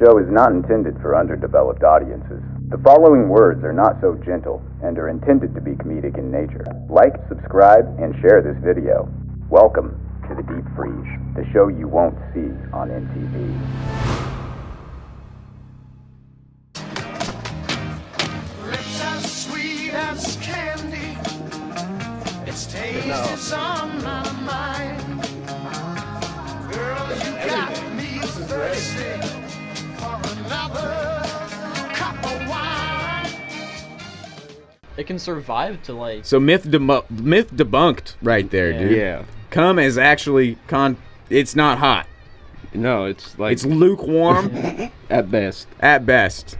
show is not intended for underdeveloped audiences. The following words are not so gentle and are intended to be comedic in nature. Like, subscribe, and share this video. Welcome to The Deep Freeze, the show you won't see on MTV. Lips as sweet as candy. Its taste is on my mind. Girl, you got me thirsty for another cup of wine. It can survive to like. So myth debunked right there, dude. Yeah. Cum is actually it's not hot. No, it's like It's lukewarm at best. at best.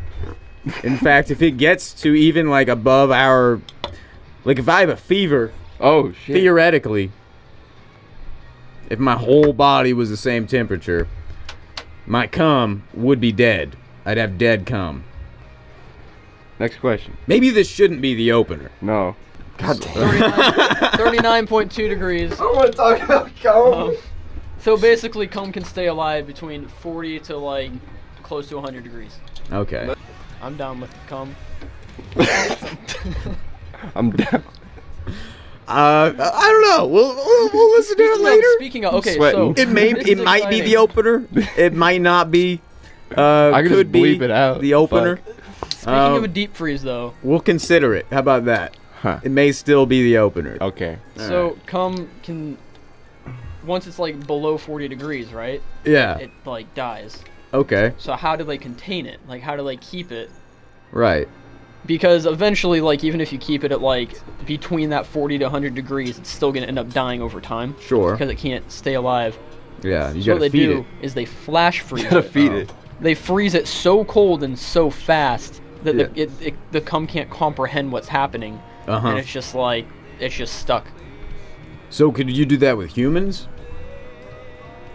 In fact, if it gets to even like above our, like if I have a fever, Oh shit. theoretically, if my whole body was the same temperature, my cum would be dead. I'd have dead cum. Next question. Maybe this shouldn't be the opener. No. God damn. 39.2 degrees. I want to talk about cum. So basically, cum can stay alive between 40 to like close to 100 degrees. Okay. I'm down with cum. I'm down. I don't know. We'll listen to it later. Speaking of, okay, Sweating. so It might be the opener. It might not be. I could just be bleep it out. the opener. Speaking of a deep freeze, though, We'll consider it. How about that? Huh. It may still be the opener. Okay. so cum can once it's like below 40 degrees, right? Yeah. It like dies. Okay. So how do they contain it? Like how do they keep it? Right. Because eventually, like even if you keep it at like between that 40 to 100 degrees, it's still gonna end up dying over time. Sure. Because it can't stay alive. Yeah. You So what gotta they feed do it. is they flash freeze Gotta it. feed it. They freeze it so cold and so fast that Yeah. the cum can't comprehend what's happening, Uh-huh. and it's just stuck. So could you do that with humans?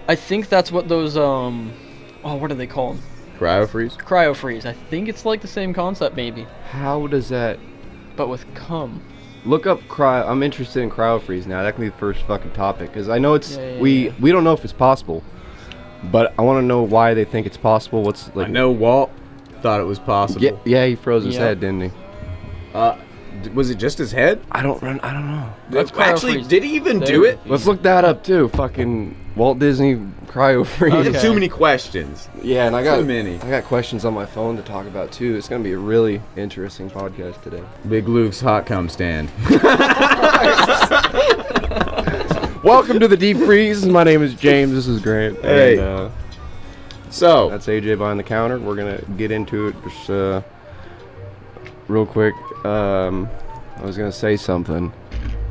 I think that's what those what are they called? Cryofreeze. Cryo freeze. I think it's like the same concept maybe, How does that? but with cum. Look up cryo. I'm interested in cryofreeze now. That can be the first fucking topic because I know it's Yeah, we yeah. we don't know if it's possible, but I want to know why they think it's possible. What's like? I know Walt thought it was possible. Yeah, he froze his Yep. head, didn't he? Was it just his head? I don't know. That's Actually, cryofreeze. did he even There. do it? Let's look that up too. Fucking Walt Disney cryofreeze. Okay. Too many questions. Yeah, and I got Too many. I got questions on my phone to talk about too. It's gonna be a really interesting podcast today. Big Luke's hot cum stand. Welcome to the Deep Freeze. My name is James. This is Grant. Hey. And, So, that's AJ behind the counter. We're gonna get into it just real quick. I was gonna say something,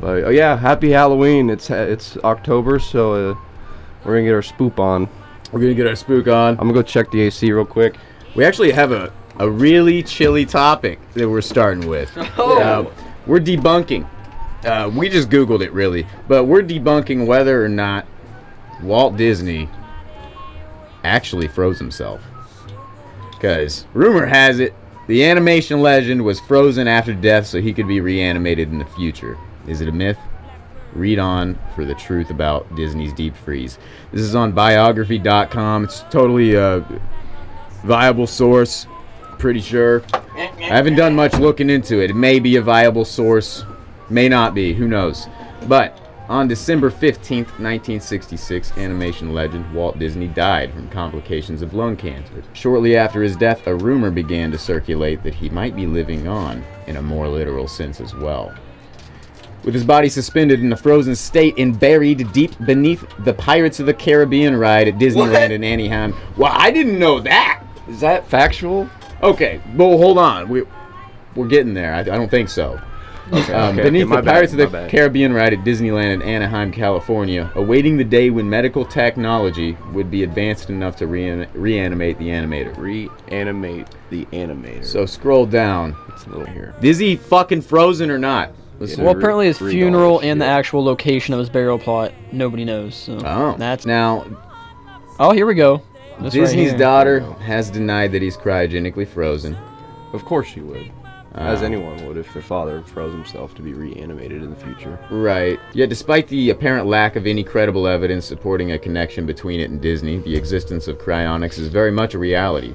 but oh yeah, happy Halloween. It's October, so we're gonna get our spoop on. we're gonna get our spook on. I'm gonna go check the AC real quick. We actually have a really chilly topic that we're starting with. Oh. We're debunking. We just Googled it, really. But we're debunking whether or not Walt Disney actually froze himself. Because rumor has it, the animation legend was frozen after death so he could be reanimated in the future. Is it a myth? Read on for the truth about Disney's deep freeze. This is on biography.com. It's totally a viable source, pretty sure. I haven't done much looking into it. It may be a viable source, may not be, who knows. But on December 15th, 1966, animation legend Walt Disney died from complications of lung cancer. Shortly after his death, a rumor began to circulate that he might be living on in a more literal sense as well. With his body suspended in a frozen state and buried deep beneath the Pirates of the Caribbean ride at Disneyland in Anaheim. Well, I didn't know that. Is that factual? Okay, well, hold on. We're getting there. I don't think so. Beneath my the bad, Pirates of my the bad. Caribbean ride at Disneyland in Anaheim, California, awaiting the day when medical technology would be advanced enough to reanimate the animator. Reanimate the animator. So scroll down. it's a little here. Is he fucking frozen or not? Let's Well, apparently his $3, funeral and the yeah. actual location of his burial plot, nobody knows. So Oh, that's now Oh, here we go. This right Disney's here. daughter has denied that he's cryogenically frozen. Of course you would. As anyone would if their father froze himself to be reanimated in the future. Right. Yet despite the apparent lack of any credible evidence supporting a connection between it and Disney, the existence of cryonics is very much a reality.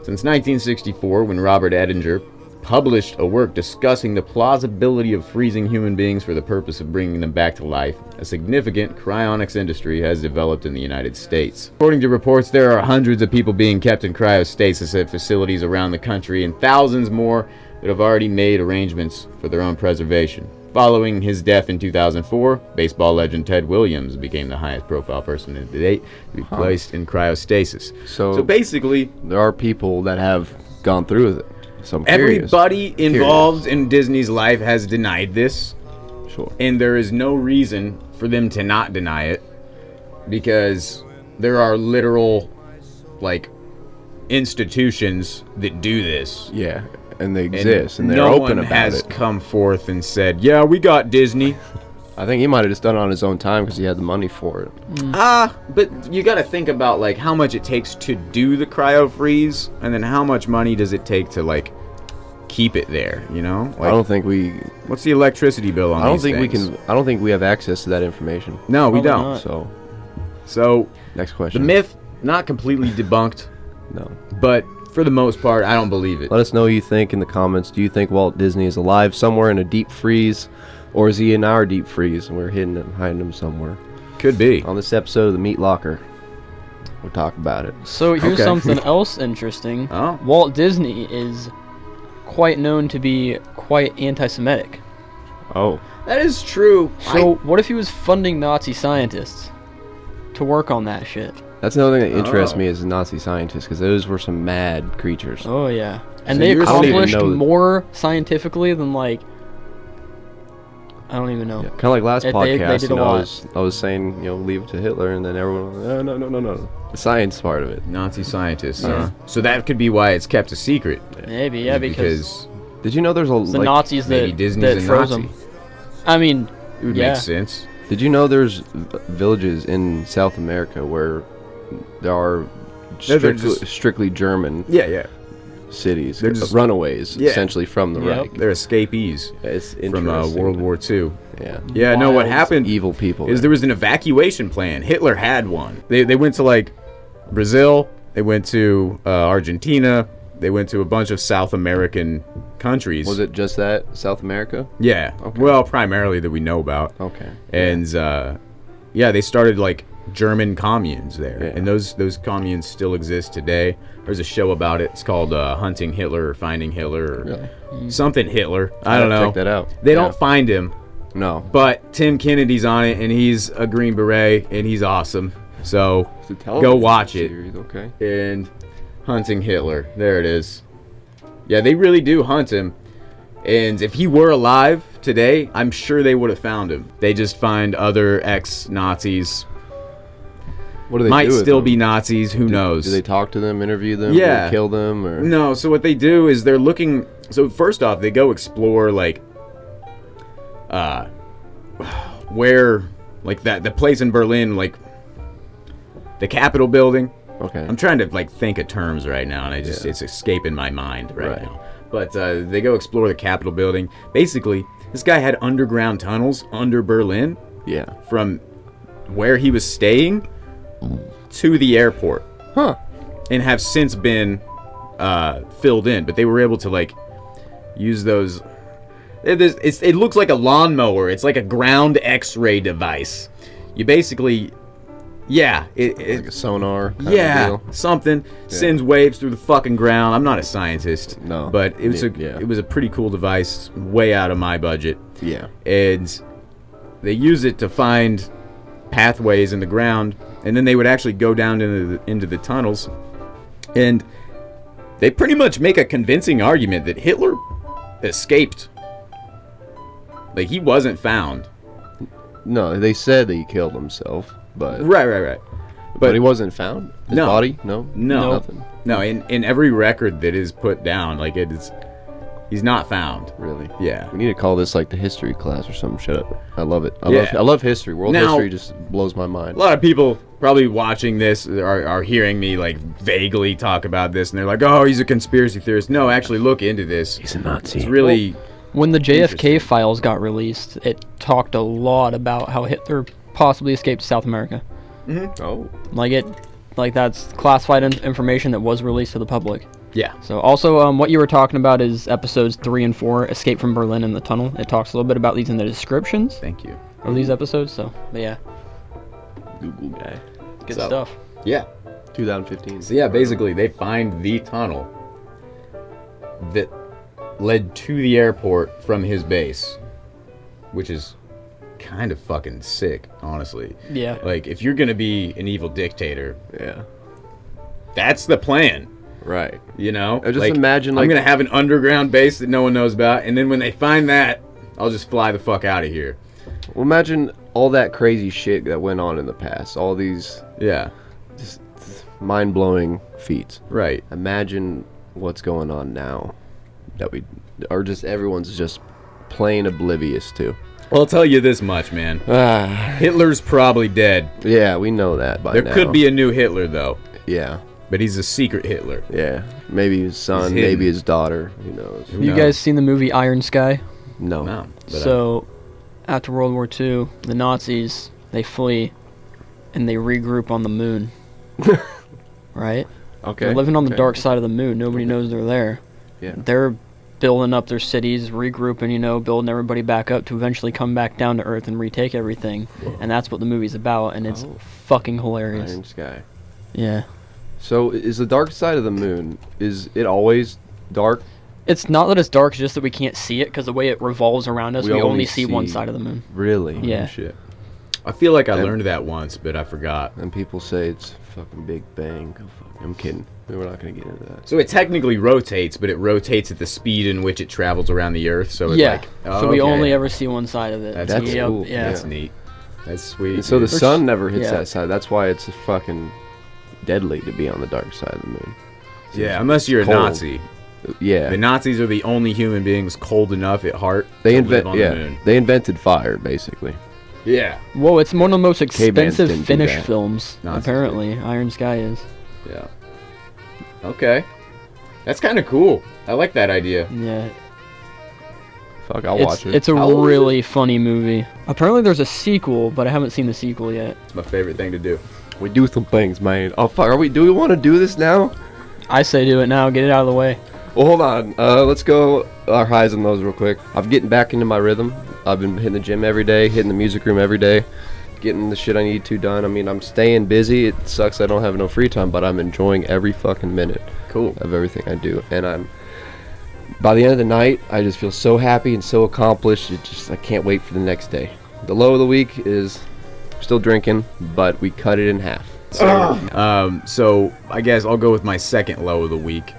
Since 1964, when Robert Edinger published a work discussing the plausibility of freezing human beings for the purpose of bringing them back to life, a significant cryonics industry has developed in the United States. According to reports, there are hundreds of people being kept in cryostasis at facilities around the country and thousands more that have already made arrangements for their own preservation. Following his death in 2004, baseball legend Ted Williams became the highest profile person to date to be placed in cryostasis. So basically, there are people that have gone through with it. So I'm curious. everybody involved in Disney's life has denied this, Sure. and there is no reason for them to not deny it, because there are literal, like, institutions that do this. Yeah, and they And exist, and they're no open one about has it. come forth and said, yeah, we got Disney. I think he might have just done it on his own time because he had the money for it. But you gotta think about, like, how much it takes to do the cryo freeze, and then how much money does it take to, like, keep it there, you know? Like, I don't think we. what's the electricity bill on I don't these think we things? can. I don't think we have access to that information. No, we Probably don't. not. So So, next the question. myth, not completely debunked, No. but for the most part, I don't believe it. Let us know what you think in the comments. Do you think Walt Disney is alive somewhere in a deep freeze, or is he in our deep freeze and we're hiding him somewhere? Could be. On this episode of the Meat Locker, we'll talk about it. So here's Okay. something else interesting. Oh. Walt Disney is quite known to be quite anti-Semitic. Oh, That is true. So what if he was funding Nazi scientists to work on that shit? that's another thing that interests Oh. me as Nazi scientists, because those were some mad creatures. Oh yeah, and So they you're saying- accomplished I don't even know that- more scientifically than like I don't even know. Yeah, kind of like last They podcast. did You a know, lot. I was saying, leave it to Hitler, and then everyone, was, no. The science part of it. Nazi scientists, Yeah. huh? So that could be why it's kept a secret. Maybe yeah, because Did you know there's a the like? Nazis maybe that Disney's that a froze Nazi. them. I mean, It would yeah. make sense. Did you know there's villages in South America where there are They're strictly, just- German Yeah. cities, They're just- runaways, Yeah. essentially from the Yep. Reich. They're escapees It's from interesting. World War II. Yeah. Yeah, no, what Wild, happened Evil people. is there was an evacuation plan. Hitler had one. They went to, like, Brazil. They went to Argentina. They went to a bunch of South American countries. Was it just that South America? Yeah. Okay. Well, primarily that we know about. Okay. And yeah, they started like German communes there, Yeah. and those communes still exist today. There's a show about it. It's called Hunting Hitler or Finding Hitler or Really? something Hitler. I don't know. Check that out. They Yeah. don't find him, No. but Tim Kennedy's on it, and he's a Green Beret, and he's awesome. So It's a television go watch it. series, okay. And Hunting Hitler, there it is. Yeah, they really do hunt him. And if he were alive today, I'm sure they would have found him. They just find other ex-Nazis. What do they Might do with still them? be Nazis, who knows? Do they talk to them, interview them, Yeah. or kill them, or No, so what they do is they're looking. So first off, they go explore like, where, like that the place in Berlin, like the Capitol building. Okay. I'm trying to like think of terms right now, and it's escaping my mind right now. But they go explore the Capitol building. Basically, this guy had underground tunnels under Berlin Yeah. from where he was staying to the airport, Huh. and have since been filled in. But they were able to like use those. It looks like a lawnmower. It's like a ground X-ray device. You basically, yeah, Like a sonar. Kind yeah, Of deal. something sends waves through the fucking ground. I'm not a scientist, No. but it was Yeah. it was a pretty cool device, way out of my budget, Yeah. and they use it to find pathways in the ground, and then they would actually go down into the tunnels, and they pretty much make a convincing argument that Hitler escaped. Like, he wasn't found. No, they said that he killed himself, but Right. but he wasn't found. His No. body? No. No. Nothing. No, in every record that is put down, like, he's not found. Really. Yeah. We need to call this like the history class or something. Shut up. I love it. I Yeah. love history. World Now- history just blows my mind. A lot of people probably watching this are hearing me like vaguely talk about this, and they're like, "Oh, he's a conspiracy theorist." No, actually, look into this. He's a Nazi. It's really When the JFK Interesting. files got released, it talked a lot about how Hitler possibly escaped to South America. Oh. Like that's classified information that was released to the public. yeah. So also, what you were talking about is episodes 3 and 4, Escape from Berlin and the Tunnel. It talks a little bit about these in the descriptions Thank you. of these episodes. So, but yeah, Google guy. good So- stuff. Yeah. 2015. So yeah, basically they find the tunnel that led to the airport from his base, which is kind of fucking sick, honestly. Yeah. Like, if you're gonna be an evil dictator, Yeah. that's the plan. Right. You know? I just Like, imagine, I'm like- gonna have an underground base that no one knows about, and then when they find that, I'll just fly the fuck out of here. Well, imagine all that crazy shit that went on in the past. All these Yeah. just mind-blowing feats. Right. Imagine what's going on now that we, or just everyone's just plain oblivious to. Well, I'll tell you this much, man. Ah, Hitler's probably dead. yeah, we know that by There now. could be a new Hitler, though, Yeah, but he's a secret Hitler. yeah. Maybe his son, He's hidden. maybe his daughter. Who knows? Who You knows? guys seen the movie Iron Sky? No. No. But, So, after World War II, the Nazis, they flee and they regroup on the moon. Right? Okay. They're living on the okay. dark side of the moon. Nobody knows they're there. Yeah. They're building up their cities, regrouping, building everybody back up to eventually come back down to Earth and retake everything. And that's what the movie's about, and it's Oh. fucking hilarious. Iron Sky. Yeah. So is the dark side of the moon? Is it always dark? It's not that it's dark, it's just that we can't see it because the way it revolves around us, We we only only see one see- side of the moon. Really? Yeah. shit. I feel like I And- learned that once, but I forgot. And people say it's fucking Big Bang. Go fuck. I'm kidding. We're not gonna get into that. So it technically rotates, but it rotates at the speed in which it travels around the Earth. So it's Yeah. like, So we okay. only ever see one side of it. That's Yep, cool. Yeah. That's neat. That's sweet. And so the dude. sun never hits yeah. that side. That's why it's fucking deadly to be on the dark side of the moon. Yeah, unless you're a cold. Nazi. Yeah. The Nazis are the only human beings cold enough at heart They to live invent. on Yeah. the moon. They invented fire, basically. Yeah. Whoa, it's one of the most Cavemen expensive didn't do Finnish that. films, Nazis apparently. Iron Sky is. Yeah. Okay. That's kind of cool. I like that idea. Yeah. Fuck, I'll It's, watch it. it's a How old is really funny movie. Apparently there's a sequel, but I haven't seen the sequel yet. It's my favorite thing to do. We do some things, man. Oh fuck, do we want to do this now? I say do it now, get it out of the way. Well, hold on. Let's go our highs and lows real quick. I'm getting back into my rhythm. I've been hitting the gym every day, hitting the music room every day, getting the shit I need to done. I mean, I'm staying busy. It sucks I don't have no free time, but I'm enjoying every fucking minute Cool. of everything I do. And by the end of the night, I just feel so happy and so accomplished. I can't wait for the next day. The low of the week is still drinking, but we cut it in half. So I guess I'll go with my second low of the week.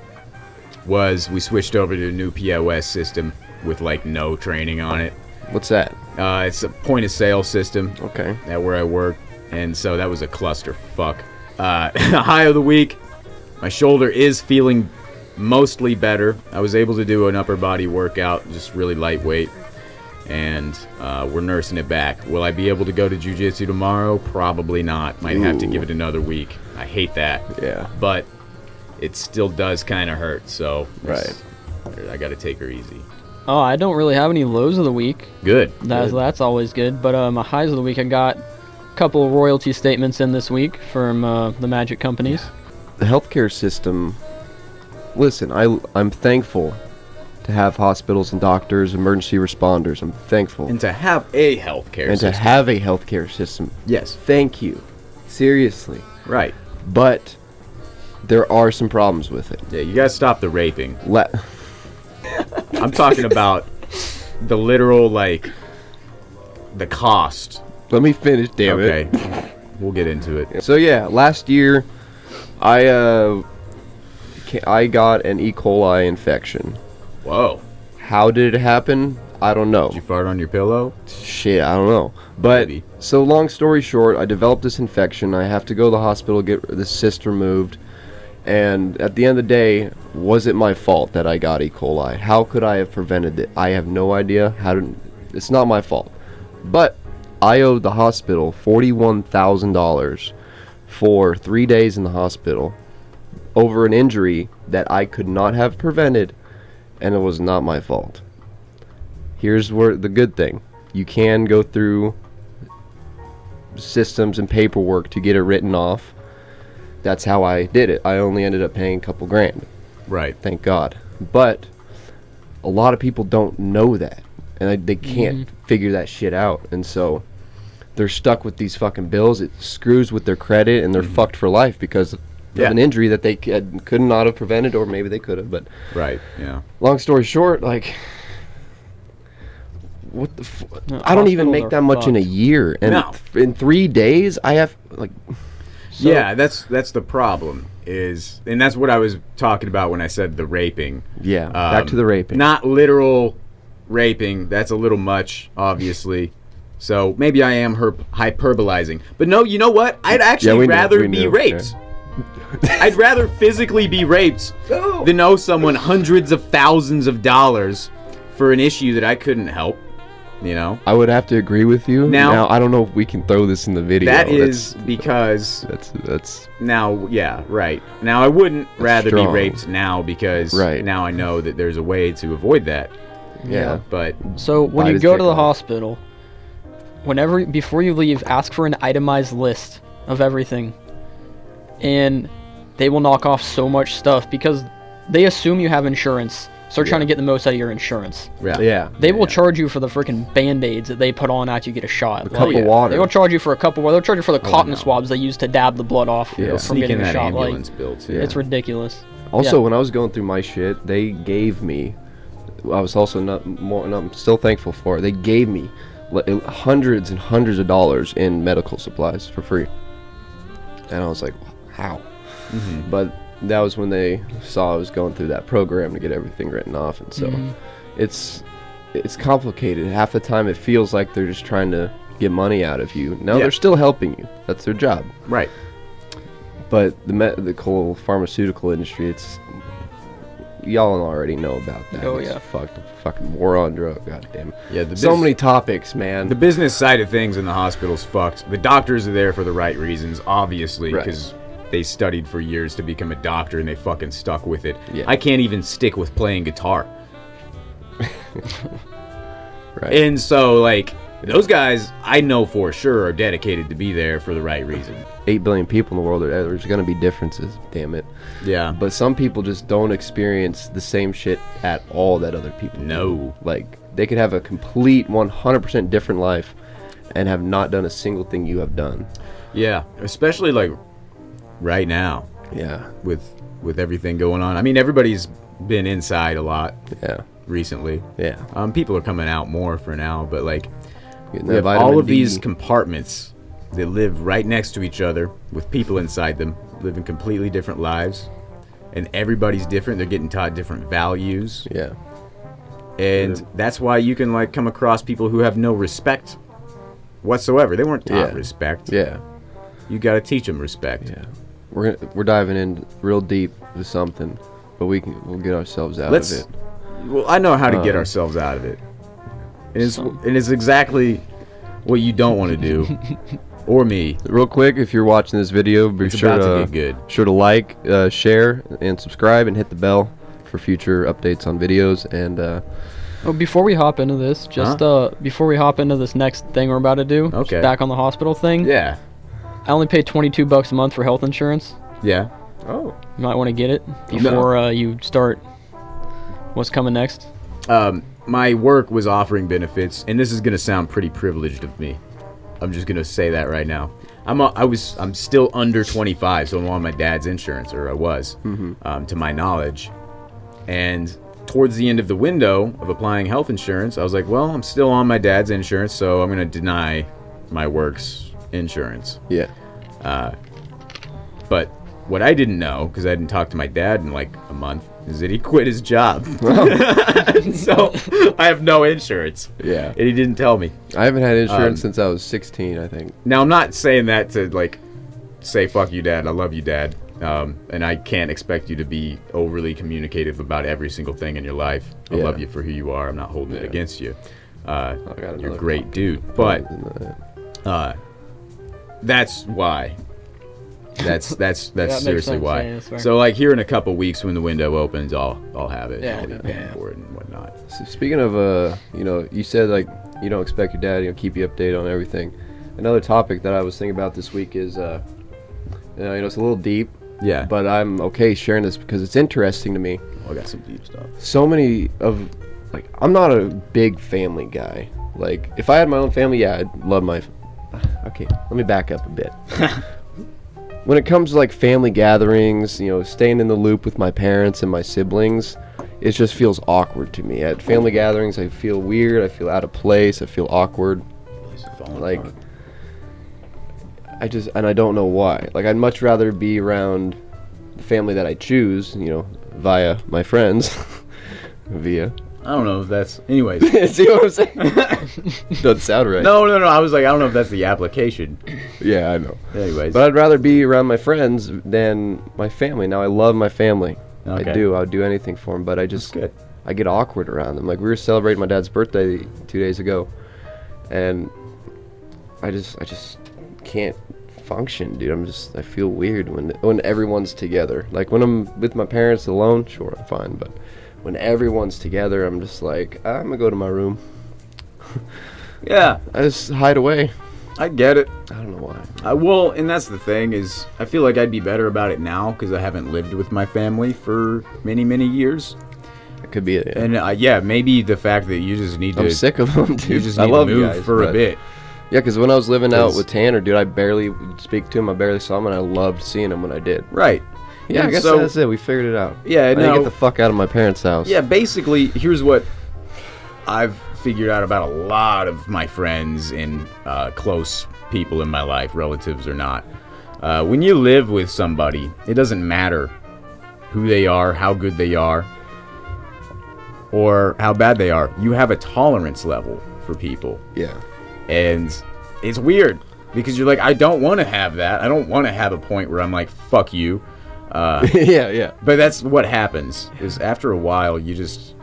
Was we switched over to a new POS system with like no training on it. What's that? It's a point of sale system Okay. at where I work, and so that was a cluster fuck. High of the week, my shoulder is feeling mostly better. I was able to do an upper body workout, just really lightweight, and we're nursing it back. Will I be able to go to jiu-jitsu tomorrow? Probably not. Might have to Ooh. give it another week. I hate that. Yeah. But it still does kind of hurt, so Right. I got to take her easy. Oh, I don't really have any lows of the week. Good. That's always good. But my highs of the week, I got a couple of royalty statements in this week from the Magic companies. The healthcare system. Listen, I'm thankful to have hospitals and doctors, emergency responders. I'm thankful. And to have a healthcare And to system. have a healthcare system. Yes. Thank you. Seriously. Right. But there are some problems with it. Yeah, you gotta stop the raping. Let I'm talking about the literal, like, the cost. Let me finish, damn Okay. it. We'll get into it. So yeah, last year I got an E. coli infection. Whoa. How did it happen? I don't know. Did you fart on your pillow? Shit, I don't know. But Maybe. so long story short, I developed this infection. I have to go to the hospital, get this cyst removed. And at the end of the day, was it my fault that I got E. coli? How could I have prevented it? I have no idea. It's not my fault. But I owed the hospital $41,000 for 3 days in the hospital over an injury that I could not have prevented, and it was not my fault. Here's where the good thing. You can go through systems and paperwork to get it written off. That's how I did it. I only ended up paying a couple grand. Right. Thank God. But a lot of people don't know that, and they can't figure that shit out, and so they're stuck with these fucking bills. It screws with their credit, and they're fucked for life because of an injury that they could not have prevented, or maybe they could have. But Right. Yeah. long story short, like, what the I don't even make hospitals that are much in a fucked. year, and No. in 3 days I have like. So, Yeah, that's the problem and that's what I was talking about when I said the raping. Yeah, back to the raping. Not literal raping. That's a little much, obviously. So maybe I am hyperbolizing. But no, you know what? I'd actually we knew, rather we be knew, raped. I'd rather physically be raped than owe someone hundreds of thousands of dollars for an issue that I couldn't help. You know? I would have to agree with you. Now- Now I don't know if we can throw this in the video. That is because that's now, yeah, right. Now I wouldn't rather strong. be raped now because Right. now I know that there's a way to avoid that. yeah. But So when Bite you his go dick to the off. hospital, before you leave, ask for an itemized list of everything, and they will knock off so much stuff because they assume you have insurance. So they're trying to get the most out of your insurance. Yeah. They will charge you for the freaking band-aids that they put on after you get a shot. A cup of water. They will charge you for a cup of water. They'll charge you for the cotton no. swabs they use to dab the blood off Yeah. from sneak getting in a that shot. ambulance bill too. It's ridiculous. Also, Yeah. when I was going through my shit, they gave me. I was also and I'm still thankful for it. They gave me hundreds and hundreds of dollars in medical supplies for free, and I was like, how? But that was when they saw I was going through that program to get everything written off, and so it's complicated. Half the time, it feels like they're just trying to get money out of you. No, Yeah. they're still helping you. That's their job. Right. But the whole pharmaceutical industry, it's y'all already know about that. Oh, It's yeah. fucking war on drug. Goddamn. Yeah, So many topics, man. The business side of things in the hospital's fucked. The doctors are there for the right reasons, obviously, Right. because they studied for years to become a doctor and they fucking stuck with it. Yeah. I can't even stick with playing guitar. Right. And so, like, those guys, I know for sure, are dedicated to be there for the right reason. 8 billion people in the world. There's gonna be differences. Damn it. Yeah. But some people just don't experience the same shit at all that other people do. No. Like, they could have a complete 100% different life and have not done a single thing you have done. Yeah. Especially, like, right now Yeah. with everything going on. I mean, everybody's been inside a lot Yeah. recently. Yeah. People are coming out more for now, but, like, Getting we that have all vitamin of these D. compartments that live right next to each other with people inside them living completely different lives, and everybody's different. They're getting taught different values, Yeah. and that's why you can, like, come across people who have no respect whatsoever. They weren't taught Yeah. respect. Yeah. You got to teach them respect. Yeah. We're diving in real deep to something, but we'll get ourselves out Let's. of it. Well, I know how to get ourselves out of it. And it's exactly what you don't want to do, or me. Real quick, if you're watching this video, be It's sure about to to get good. sure to like, share, and subscribe, and hit the bell for future updates on videos. And Oh, before we hop into this, before we hop into this next thing we're about to do, just Okay. back on the hospital thing. Yeah. I only pay $22 a month for health insurance. Yeah. oh, You might want to get it before you start. What's coming next? My work was offering benefits, and this is gonna sound pretty privileged of me. I'm just gonna say that right now. I'm still under 25, so I'm on my dad's insurance, or I was, to my knowledge. And towards the end of the window of applying health insurance, I was like, well, I'm still on my dad's insurance, so I'm gonna deny my work's insurance. yeah. But what I didn't know, because I hadn't talked to my dad in like a month, is that he quit his job. So I have no insurance. Yeah. And he didn't tell me. I haven't had insurance since I was 16, I think. Now, I'm not saying that to, like, say, fuck you, Dad. I love you, Dad. And I can't expect you to be overly communicative about every single thing in your life. I Yeah. love you for who you are. I'm not holding it Yeah. against you. got You're a another great copy. dude. But that's why That's makes seriously sense. why. Yeah, that's fair. So like here in a couple weeks when the window opens, I'll have it. Yeah, I'll be yeah, paying yeah. for it and whatnot. So speaking of, you said like you don't expect your dad to keep you updated on everything. Another topic that I was thinking about this week is, it's a little deep, Yeah. but I'm okay sharing this because it's interesting to me. I got some deep stuff. So many of, like, I'm not a big family guy. Like, if I had my own family, yeah, I'd love my. Okay, let me back up a bit. When it comes to like family gatherings, staying in the loop with my parents and my siblings, it just feels awkward to me. At family gatherings, I feel weird. I feel out of place. I feel awkward. Like, I don't know why. Like, I'd much rather be around the family that I choose, via my friends. Via. I don't know if that's. Anyways. See what I'm saying? Doesn't sound right. No. I was like, I don't know if that's the application. Yeah, I know. Anyways. But I'd rather be around my friends than my family. Now, I love my family. Okay. I do. I would do anything for them. But I That's good. I get awkward around them. Like, we were celebrating my dad's birthday 2 days ago. And I just can't function, dude. I feel weird when everyone's together. Like, when I'm with my parents alone, sure, I'm fine. But when everyone's together, I'm just like, I'm gonna go to my room. Yeah. I just hide away. I get it. I don't know why. Well, and that's the thing is, I feel like I'd be better about it now because I haven't lived with my family for many, many years. It could be it. And maybe the fact that you just need to. I'm sick of them, dude. You just I need love to you move guys, for a but- bit. Yeah, because when I was living out 'Cause- with Tanner, dude, I barely would speak to him. I barely saw him, and I loved seeing him when I did. Right. Yeah, And I guess so- that's it. We figured it out. Yeah, I need to no. get the fuck out of my parents' house. Yeah, basically, here's what I've figured out about a lot of my friends and close people in my life, relatives or not. When you live with somebody, it doesn't matter who they are, how good they are, or how bad they are. You have a tolerance level for people. Yeah. And it's weird because you're like, I don't want to have that. I don't want to have a point where I'm like, fuck you. Yeah. But that's what happens is after a while you just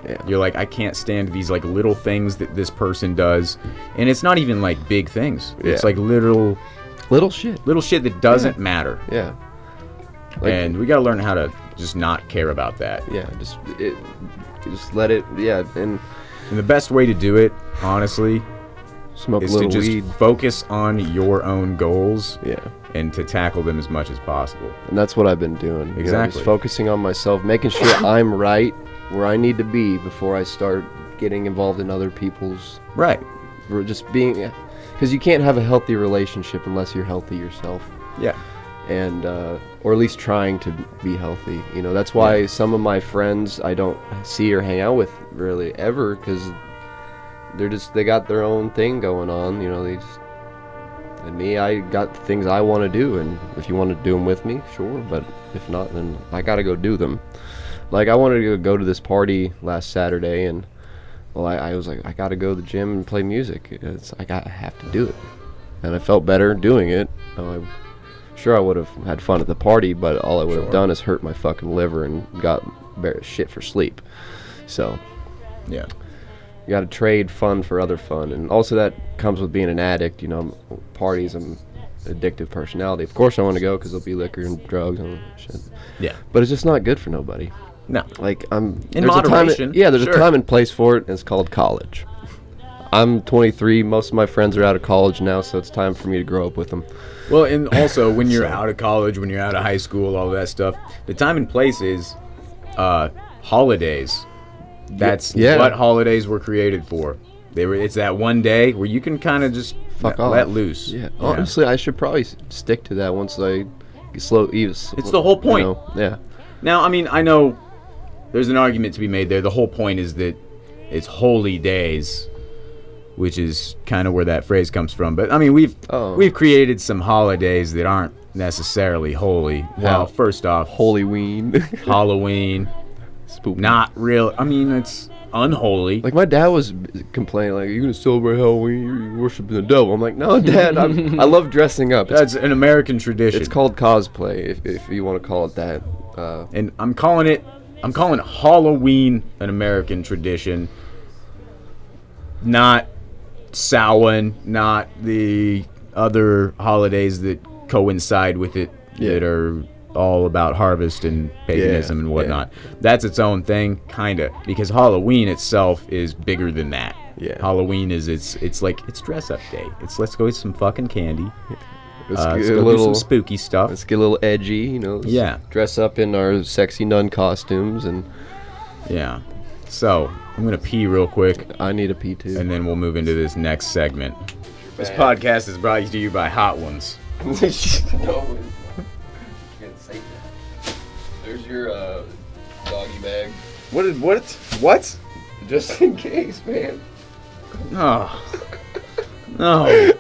Yeah. you're like, I can't stand these like little things that this person does, and it's not even like big things. It's Yeah. like little Little shit. that doesn't matter, Yeah. Like, and we gotta learn how to just not care about that. yeah, just let it. Yeah, and And the best way to do it, honestly, smoke a is to little just weed. focus on your own goals Yeah. and to tackle them as much as possible. And that's what I've been doing. Exactly. Just focusing on myself, making sure I'm right where I need to be before I start getting involved in other people's. Right. For just being, because you can't have a healthy relationship unless you're healthy yourself, Yeah. and or at least trying to be healthy. That's why some of my friends I don't see or hang out with really ever, because they got their own thing going on. And me, I got things I want to do, and if you want to do them with me, sure. But if not, then I gotta go do them. Like, I wanted to go to this party last Saturday, and well, I was like, I gotta go to the gym and play music. I have to do it, and I felt better doing it. Sure, I would have had fun at the party, but all I would have done is hurt my fucking liver and got shit for sleep. So Yeah. you got to trade fun for other fun, and also that comes with being an addict. Parties, I'm addictive personality. Of course, I want to go because there'll be liquor and drugs and shit. Yeah. But it's just not good for nobody. No. Like, In there's moderation, there's sure. a time and place for it, and it's called college. I'm 23. Most of my friends are out of college now, so it's time for me to grow up with them. Well, and also when you're out of college, when you're out of high school, all that stuff, the time and place is holidays. That's Yeah. what holidays were created for. It's that one day where you can kind of just Fuck off. let loose. Yeah. Honestly, I should probably stick to that once I It's the whole point. Yeah. Now, I mean, I know there's an argument to be made there. The whole point is that it's holy days, which is kind of where that phrase comes from. But I mean, we've created some holidays that aren't necessarily holy. Well, first off, Hollyween. Halloween, Spoopy. not real. I mean, it's unholy. Like, my dad was complaining, like, you're gonna celebrate Halloween, you're worshiping the devil. I'm like, no, Dad, I love dressing up. That's an American tradition. It's called cosplay, if you want to call it that. And I'm calling Halloween an American tradition, not Samhain, not the other holidays that coincide with it that are all about harvest and paganism and whatnot. That's its own thing, kinda, because Halloween itself is bigger than that. Yeah. Halloween is it's like it's dress up day. It's let's go eat some fucking candy. Let's Let's get go a do little some spooky stuff. Let's get a little edgy, you know. Let's Yeah. dress up in our sexy nun costumes, and Yeah. So I'm gonna pee real quick, I need a pee too. and then we'll move into this next segment. This podcast is brought to you by Hot Ones. No, you can't say that. There's your doggy bag. What? Just in case, man. Oh. No. I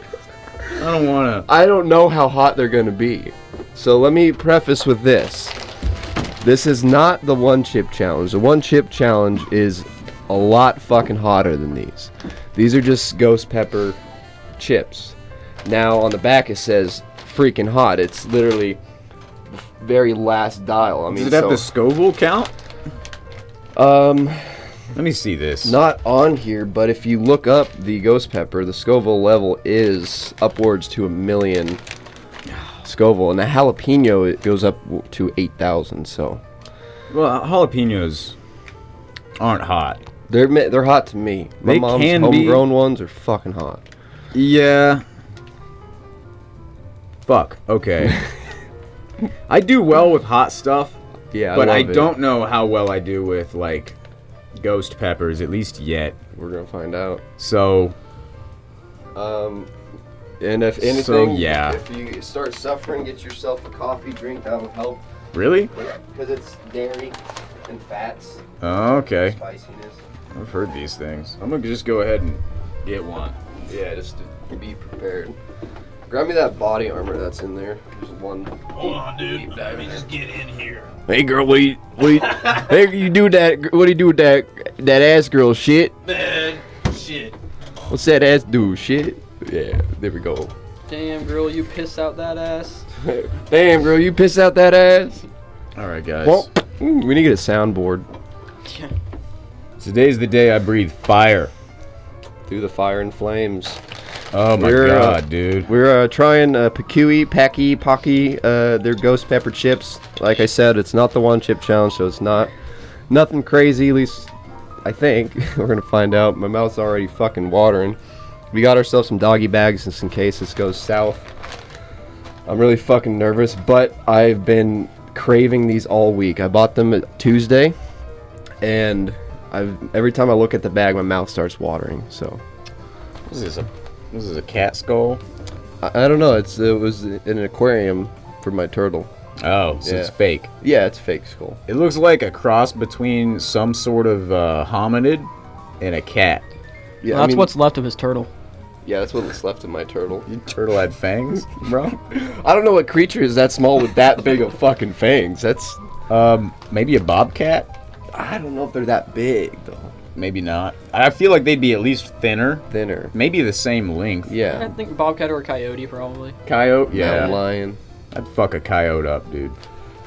don't wanna. I don't know how hot they're gonna be. So let me preface with this. This is not the one chip challenge. The one chip challenge is a lot fucking hotter than these. These are just ghost pepper chips. Now on the back it says freaking hot. It's literally the very last dial. I mean, Does it have the Scoville count? Let me see this. not on here, but if you look up the ghost pepper, the Scoville level is upwards to 1,000,000 Scoville, and the jalapeno it goes up to 8,000. So Well, jalapenos aren't hot. they're hot to me. My They mom's can be. homegrown ones are fucking hot. Yeah. Fuck. Okay. I do well with hot stuff, Yeah, but I love it. don't know how well I do with like ghost peppers, at least yet. We're gonna find out. So And if anything, So, yeah. if you start suffering, get yourself a coffee drink. That'll help really? because it's dairy and fats, Oh, okay. spiciness. I've heard these things. I'm gonna just go ahead and get one. Yeah, just to be prepared. Grab me that body armor that's in there. There's one. Hold on, dude. Let me just get in here. Hey girl, what hey, you do that? What do you do with that ass girl shit? Man, shit. What's that ass do? Shit. Yeah, there we go. Damn, girl, you pissed out that ass. Damn, girl, you pissed out that ass. All right, guys. Well, we need to get a soundboard. Today's the day I breathe fire. Through the fire and flames. Oh my We're, god, dude. We're trying Pakui, Packy, Pocky, their ghost pepper chips. Like I said, it's not the one chip challenge, so it's nothing crazy, at least I think. We're gonna find out. My mouth's already fucking watering. We got ourselves some doggy bags just in case this goes south. I'm really fucking nervous, but I've been craving these all week. I bought them Tuesday, and every time I look at the bag, my mouth starts watering. So What is this a cat skull? I don't know. It was in an aquarium for my turtle. Oh, so it's Yeah. fake. Yeah, it's fake skull. It looks like a cross between some sort of hominid and a cat. Yeah, Well, that's what's left of his turtle. Yeah, that's what's left of my turtle. Your turtle had fangs, bro? I don't know what creature is that small with that big of fucking fangs. That's Maybe a bobcat? I don't know if they're that big though. Maybe not. I feel like they'd be at least thinner. Thinner. Maybe the same length. I Yeah. think bobcat or a coyote, probably. Coyote? Mountain Yeah. lion. I'd fuck a coyote up, dude.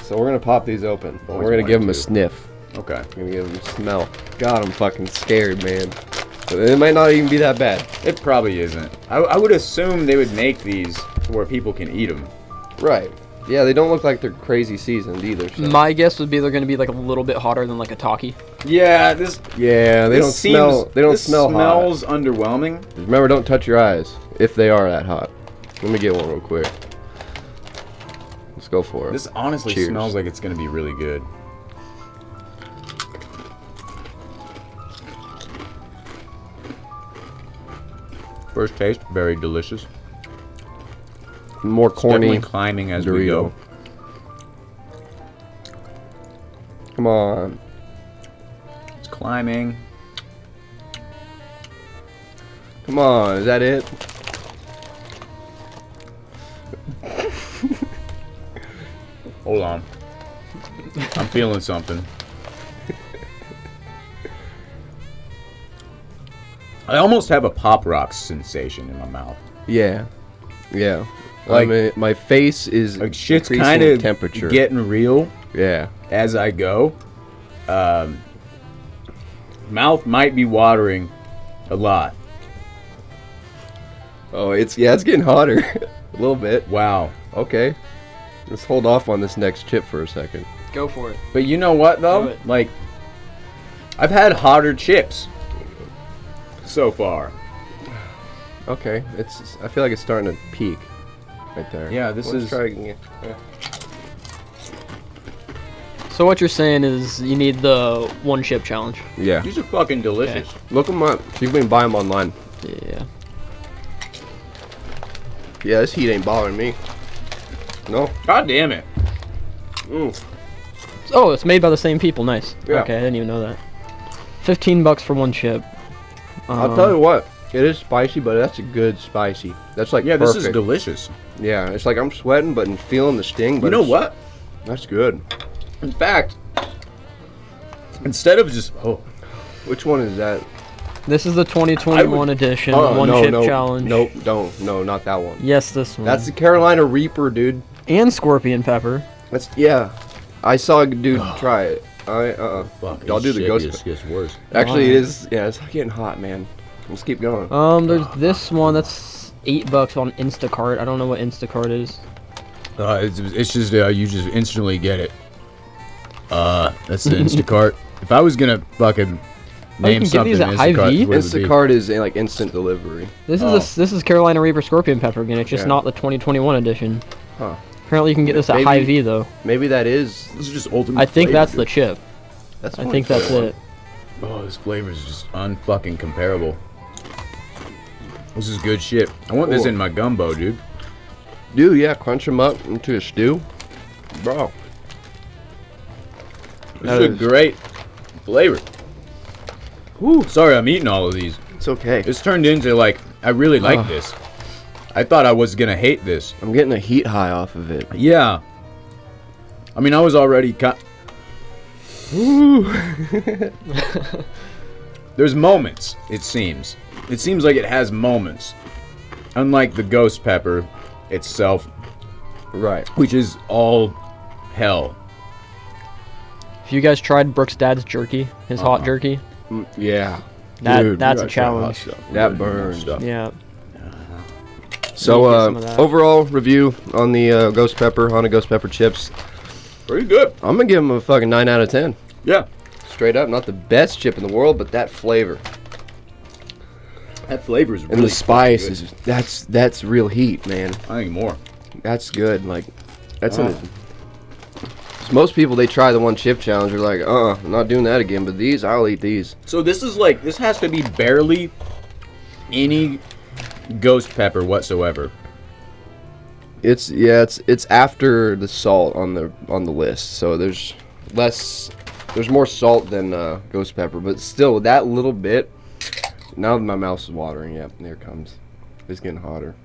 So we're gonna pop these open. Always We're gonna give them a wanted to. sniff. Okay. We're gonna give them a smell. God, I'm fucking scared, man. But it might not even be that bad. It probably isn't. I would assume they would make these to where people can eat them. Right. Yeah, they don't look like they're crazy seasoned either. So. My guess would be they're going to be like a little bit hotter than like a Taki. Yeah, this. Yeah, they this don't smell. They don't this smell smells underwhelming. hot. Remember, don't touch your eyes if they are that hot. Let me get one real quick. Let's go for it. This honestly Cheers. smells like it's gonna be really good. First taste, very delicious. More corny. Definitely climbing as we go. Dorito. Come on. It's climbing. Come on. Is that it? Hold on. I'm feeling something. I almost have a Pop Rocks sensation in my mouth. Yeah. Yeah. Like- I mean, my face is Like shit's increasing kind of temperature. getting real Yeah. as I go. Mouth might be watering a lot. Oh, it's getting hotter. A little bit. Wow. Okay. Let's hold off on this next chip for a second. Go for it. But you know what Do though? it. Like, I've had hotter chips so far. Okay. I feel like it's starting to peak right there. Yeah, this Let's is- try again. Yeah. So what you're saying is you need the one chip challenge. Yeah. These are fucking delicious. Look them up. See if we can buy them online. Yeah. Yeah, this heat ain't bothering me. No. God damn it. Oh, it's made by the same people. Nice. Yeah. Okay, I didn't even know that. $15 for one chip. I'll tell you what. It is spicy, but that's a good spicy. That's like Yeah, perfect. this is delicious. Yeah, it's like I'm sweating, but I'm feeling the sting. But You know it's- what? That's good. In fact, instead of just Which one is that? This is the 2021 edition one chip challenge. Nope, no, not that one. Yes, this one. That's the Carolina Reaper, dude. and scorpion pepper. That's I saw a dude try it. fuck, I'll do the ghost. gets worse. Actually, it Alright. is. Yeah, it's getting hot, man. Let's keep going. There's this one that's $8 on Instacart. I don't know what Instacart is. It's just you just instantly get it. That's the Instacart. If I was gonna fucking Oh, you name can get these something, at Instacart Hy-Vee? is what it would be. Instacart is like instant delivery. This Oh. is this is Carolina Reaper scorpion pepper again. It's just Yeah. not the 2021 edition. Huh. Apparently, you can get this at Maybe- Hy-Vee though. Maybe that is. This is just ultimate. I think flavor, that's dude. the chip. That's I think that's it. Oh, this flavor is just unfucking comparable. This is good shit. I want this Cool. in my gumbo, dude. Dude, yeah, crunch them up into a stew, bro. This That is a is- great flavor. Whew. Sorry, I'm eating all of these. It's okay. It's turned into like I really like Ugh. this. I thought I was gonna hate this. I'm getting a heat high off of it. Yeah. I mean, I was already There's moments, it seems. It seems like it has moments. Unlike the ghost pepper itself, Right. which is all hell. If you guys tried Brooks' dad's jerky, his hot jerky, Yeah. that Dude, that's a You gotta try hot challenge. stuff. That You gotta do hot burns. stuff. Yeah. So, Need to get some of that. overall review on the ghost pepper, Haunted Ghost Pepper chips. Pretty good. I'm gonna give them a fucking 9 out of 10. Yeah. Straight up, not the best chip in the world, but that flavor That flavor is and really the spice good. is that's real heat, man. I think more. That's good. Like, that's most people they try the one chip challenge are like, I'm not doing that again. But these, I'll eat these. So this is like, this has to be barely any ghost pepper whatsoever. It's after the salt on the list, so there's more salt than ghost pepper, but still that little bit. Now my mouth is watering. Yep, there it comes. It's getting hotter.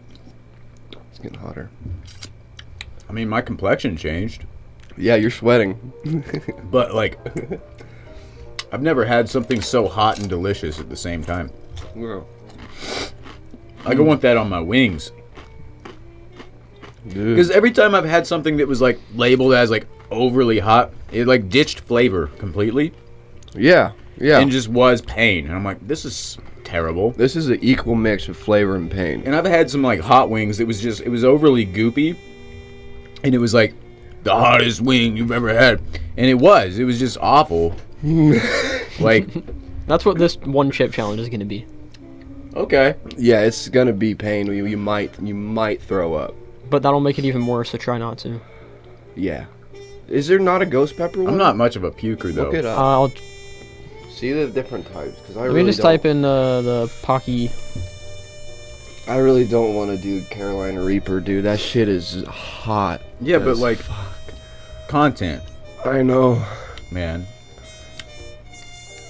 It's getting hotter. I mean, my complexion changed, Yeah, you're sweating. but like, I've never had something so hot and delicious at the same time. Like, I want that on my wings. Dude. Because every time I've had something that was like labeled as like overly hot, it like ditched flavor completely Yeah. and just was pain. And I'm like, this is terrible. This is an equal mix of flavor and pain. And I've had some like hot wings that it was overly goopy. And it was like the hottest wing you've ever had. And it was just awful. Like, That's what this one chip challenge is gonna be. okay. Yeah, it's gonna be pain. You might throw up. But that'll make it even worse, so try not to. Yeah. Is there not a ghost pepper one? I'm not much of a puker though. Look it up. I'll See the different types, because I let really me just don't. type in the Pocky. I really don't want to do Carolina Reaper, dude. That shit is hot. Yeah, but as like content, I know. man.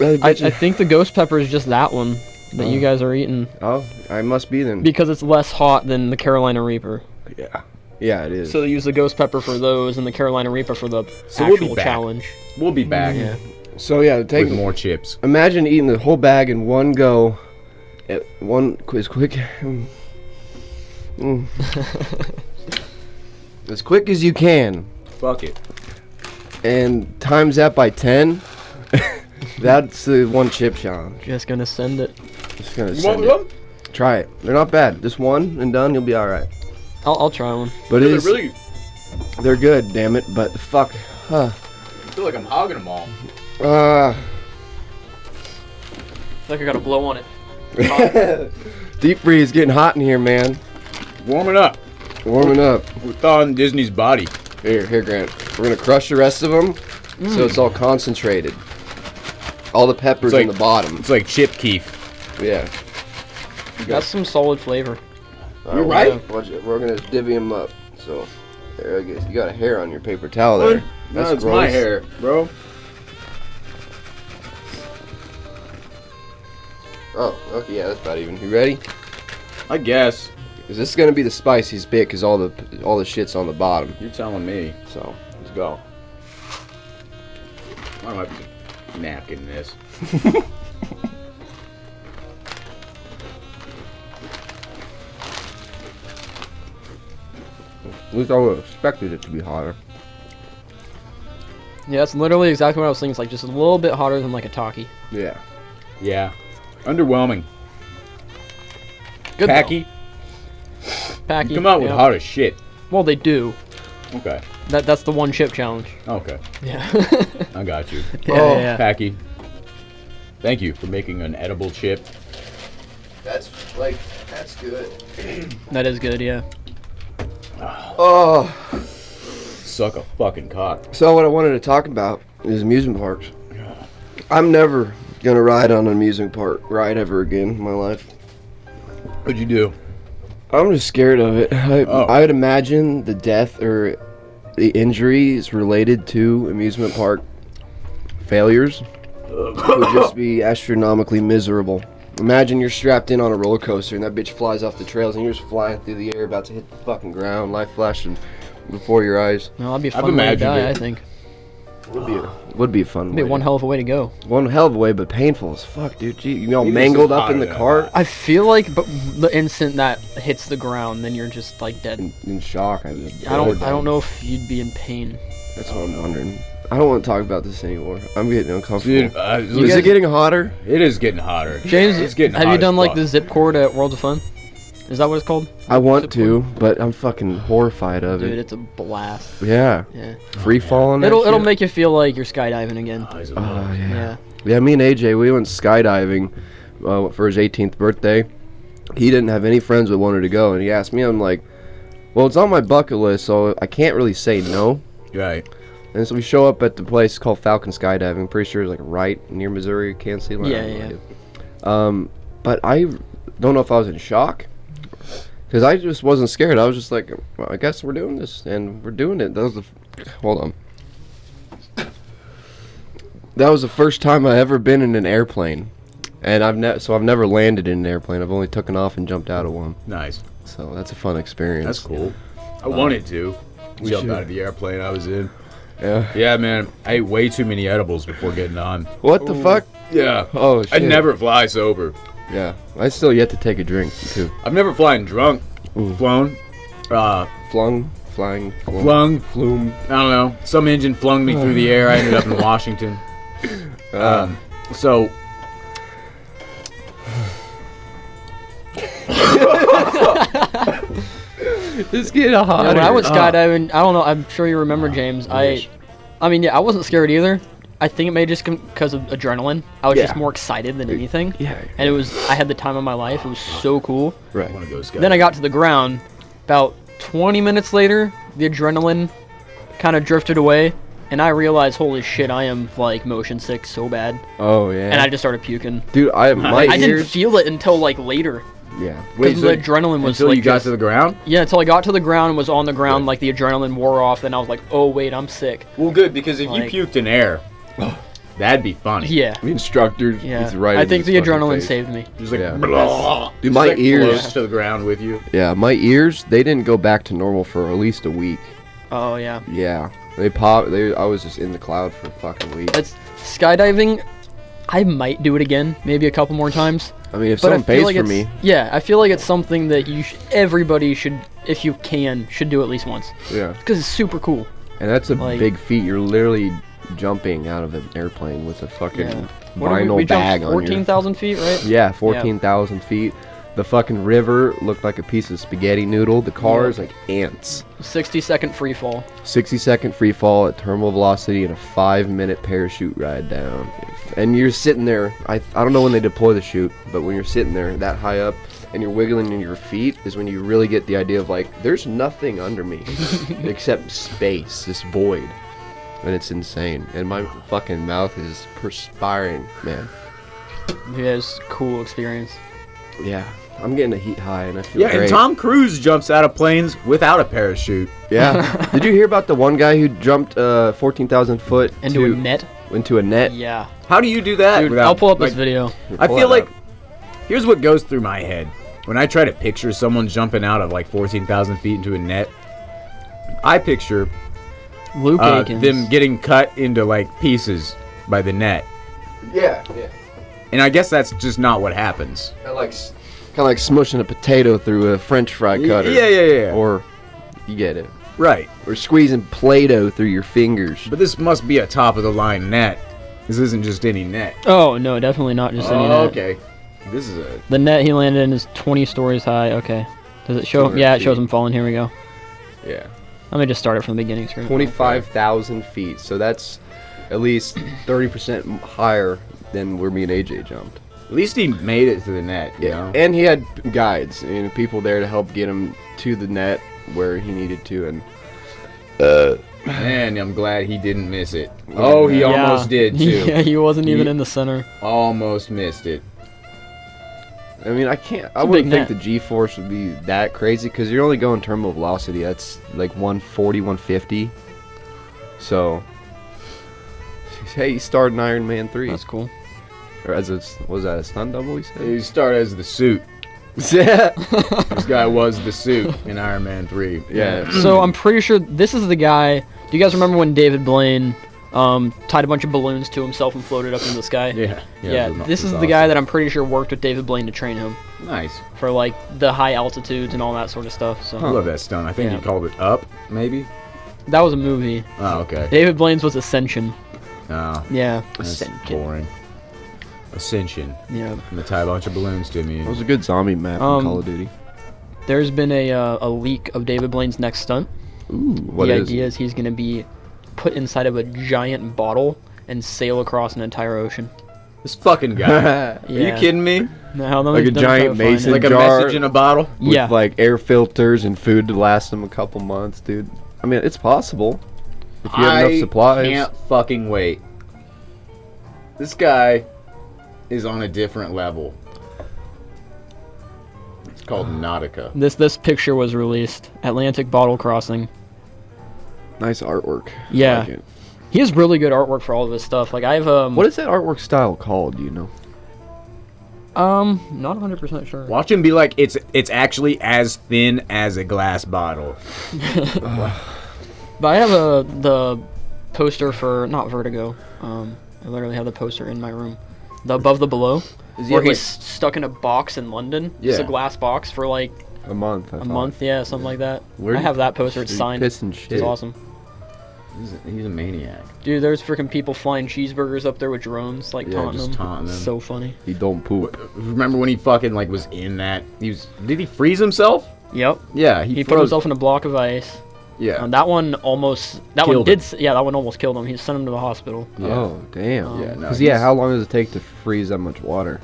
I think the ghost pepper is just that one that you guys are eating Oh, I must be then. because it's less hot than the Carolina Reaper. Yeah. Yeah, it is. So they use the ghost pepper for those and the Carolina Reaper for the So we'll be actual back. challenge. We'll be back Yeah. So yeah, take with more chips. Imagine eating the whole bag in one go, at one as quick. As quick as you can, Fuck it. and times that by 10. That's the one chip challenge. Just gonna send it. Just gonna You send want it. one? Try it. They're not bad. Just one and done, you'll be all right. I'll try one. But They're it's really. they're good, damn it. But fuck. I feel like I'm hogging them all. I feel like I gotta blow on it. Deep freeze getting hot in here, man. Warming up. Warming up. We're thawing Disney's body. Here, Grant. We're gonna crush the rest of them, so it's all concentrated. All the peppers It's in like- the bottom. It's like chip keef. Yeah. That's some solid flavor. You're right. We're gonna divvy them up. So, there, I guess you got a hair on your paper towel there. No, That's it's my gross. hair, bro. Oh, okay, yeah, that's about even. You ready? I guess. Is this gonna be the spiciest bit? Cause all the shit's on the bottom. You're telling me. So let's go. I don't have to napkin this. At least I would have expected it to be hotter. Yeah, that's literally exactly what I was thinking. It's like just a little bit hotter than like a Taki. Yeah. Yeah. Underwhelming. Good though. Packy. Packy. Come out with yeah. hot as shit. Well, they do. Okay. That's the one chip challenge. Okay. Yeah. I got you. Yeah, yeah. Packy. Thank you for making an edible chip. That's good. That is good. Yeah. Oh. Suck a fucking cock. So what I wanted to talk about is amusement parks. I'm never gonna ride on an amusement park ride ever again in my life. What'd you do? I'm just scared of it. I would imagine the death or the injuries related to amusement park failures would just be astronomically miserable. Imagine you're strapped in on a roller coaster and that bitch flies off the trails and you're just flying through the air about to hit the fucking ground, light flashing before your eyes. No, that'd be a I've fun way to imagined die. it. I think. Would be a fun It'd be way. one hell of a way to go. One hell of a way, but painful as fuck, dude. Gee, you know, It is mangled just up in the hotter than cart. that. I feel like, but the instant that hits the ground, then you're just like dead. In shock. I I don't know if you'd be in pain. That's what I'm wondering. I don't want to talk about this anymore. I'm getting uncomfortable. Dude, Is it getting hotter? It is getting hotter. James, it's getting have hot you as done like fuck. the zip cord at World of Fun? Is that what it's called? I want Zip to, but I'm fucking horrified of Dude, it. it's a blast. Yeah. Yeah. Free falling. It'll make you feel like you're skydiving again. Eyes of Oh, love. yeah. Yeah. Yeah, me and AJ, we went skydiving for his 18th birthday. He didn't have any friends that wanted to go, and he asked me, I'm like, well, it's on my bucket list, so I can't really say no. Right. And so we show up at the place called Falcon Skydiving. I'm pretty sure it's like right near Missouri, Kansas City. Yeah. But I don't know if I was in shock. Because I just wasn't scared. I was just like, well, I guess we're doing this, and we're doing it. That was hold on. That was the first time I ever been in an airplane, and I've never landed in an airplane. I've only taken off and jumped out of one. Nice. So that's a fun experience. That's cool. I wanted to jump should. out of the airplane I was in. Yeah. Yeah, man. I ate way too many edibles before getting on. What the fuck? Yeah. Oh shit. I'd never fly sober. Yeah. I still yet to take a drink too. I've never flown drunk. Ooh. Flown. Flume. Flume. I don't know. Some engine flung me through the air. I ended up in Washington. So. It's getting Yeah, hotter. when I went skydiving, I don't know. I'm sure you remember, James. I mean, yeah, I wasn't scared either. I think it may just because of adrenaline. I was just Yeah. more excited than anything. Yeah. And I had the time of my life. It was so cool. Right. I want to go skydiving. Then I got to the ground. About 20 minutes later, the adrenaline kind of drifted away, and I realized, holy shit, I am like motion sick so bad, Oh yeah. and I just started puking. Dude, my I didn't ears. feel it until like later, Yeah. because the adrenaline was until like you got just- to the ground? yeah, until I got to the ground and was on the ground, like the adrenaline wore off. Then I was like, oh wait, I'm sick. Well, good, because if Like- you puked in air, that'd be funny. Yeah, The instructor. yeah. Is right I in think his the fucking adrenaline face. saved me. Just like, Yeah. blah. Dude, Just my like ears- floats to the ground with you. Yeah, my ears. They didn't go back to normal for at least a week. Oh yeah, Yeah. They popped. I was just in the cloud for a fucking week. it's skydiving. I might do it again, maybe a couple more times. I mean, if But I someone feel pays like for it's, me, yeah, I feel like it's something that everybody should, if you can, should do at least once, yeah. because it's super cool. And that's a Like- big feat. You're literally jumping out of an airplane with a fucking What did vinyl we bag jumped on your. 14,000 feet, right? Yeah, 14,000 feet. The fucking river looked like a piece of spaghetti noodle. The cars like ants. 60-second free fall. 60-second free fall at terminal velocity and a 5-minute parachute ride down. And you're sitting there. I don't know when they deploy the chute, but when you're sitting there that high up and you're wiggling in your feet is when you really get the idea of like, there's nothing under me except space, this void. And it's insane. And my fucking mouth is perspiring, man. Yeah, it's a cool experience. Yeah. I'm getting a heat high and I feel Yeah, great. and Tom Cruise jumps out of planes without a parachute. Yeah. Did you hear about the one guy who jumped 14,000 foot Into a net? Into a net? Yeah. How do you do that? Dude, without, I'll pull up this like, video. I Pull feel it like up. here's what goes through my head when I try to picture someone jumping out of like 14,000 feet into a net. I picture Luke Akins. them getting cut into like pieces by the net, Yeah. and I guess that's just not what happens. Kind of like smushing a potato through a French fry cutter. Yeah. Or, you get it. Right, Or squeezing Play-Doh through your fingers. but this must be a top of the line net. This isn't just any net. Oh, no, definitely not just any net. Okay. This is a The net he landed in is 20 stories high. Okay. Does it show? 200 Yeah, it shows feet. him falling. Here we go. Yeah. Let me just start it from the beginning screen. 25,000 feet. So that's at least 30% higher than where me and AJ jumped. At least he made it to the net. You know? And he had guides and people there to help get him to the net where he needed to. And Man, I'm glad he didn't miss it. Oh, he Yeah. almost did too. Yeah, he wasn't even He- in the center. Almost missed it. I mean, I a wouldn't big think net. the G-force would be that crazy because you're only going terminal velocity. That's like 140, 150. So, hey, he starred in Iron Man 3. That's cool. Or as a, was that a stunt double, he He said? started as the suit. Yeah. This guy was the suit in Iron Man 3. Yeah. So I'm pretty sure this is the guy. Do you guys remember when David Blaine tied a bunch of balloons to himself and floated up into the sky? Yeah. This is the guy that I'm pretty sure worked with David Blaine to train him Nice. for like the high altitudes and all that sort of stuff. So I love that stunt. I think Yeah. he called it Up, maybe? that was a movie. Oh, okay. David Blaine's was Ascension. Oh, Yeah. that's boring. Ascension. Yeah. I'm gonna tie a bunch of balloons to me. That was a good zombie map in Call of Duty. There's been a leak of David Blaine's next stunt. Ooh, what The is idea is he's going to be put inside of a giant bottle and sail across an entire ocean. This fucking guy. it? Are you kidding me? Now, let Like me- a let me try giant to find mason it. Like a jar message in a bottle? With Yeah. like air filters and food to last them a couple months, dude. I mean, it's possible. If you have enough supplies. I can't fucking wait. This guy is on a different level. It's called Nautica. This picture was released. Atlantic Bottle Crossing. Nice artwork. I Yeah. like it. He has really good artwork for all of his stuff. Like I have What is that artwork style called? Do you know? not 100% sure. Watch him be like, it's actually as thin as a glass bottle. But I have the poster for not Vertigo. I literally have the poster in my room. The Above the Below, Is he where at, he's stuck in a box in London. It's a Yeah. glass box for like A month. I a thought. month, yeah, something like that. Where I do- have that poster. It's so you signed. piss and shit. It's awesome. He's a maniac. Dude, there's freaking people flying cheeseburgers up there with drones, like Yeah, taunting just them. taunting them. So funny. He don't poop. Remember when he fucking like was in that? Did he freeze himself? Yep. Yeah, He put froze. himself in a block of ice. Yeah. That one almost. That Killed one did. him. Yeah, that one almost killed him. He sent him to the hospital. Yeah. Oh, damn. Yeah, no, Because he's- how long does it take to freeze that much water?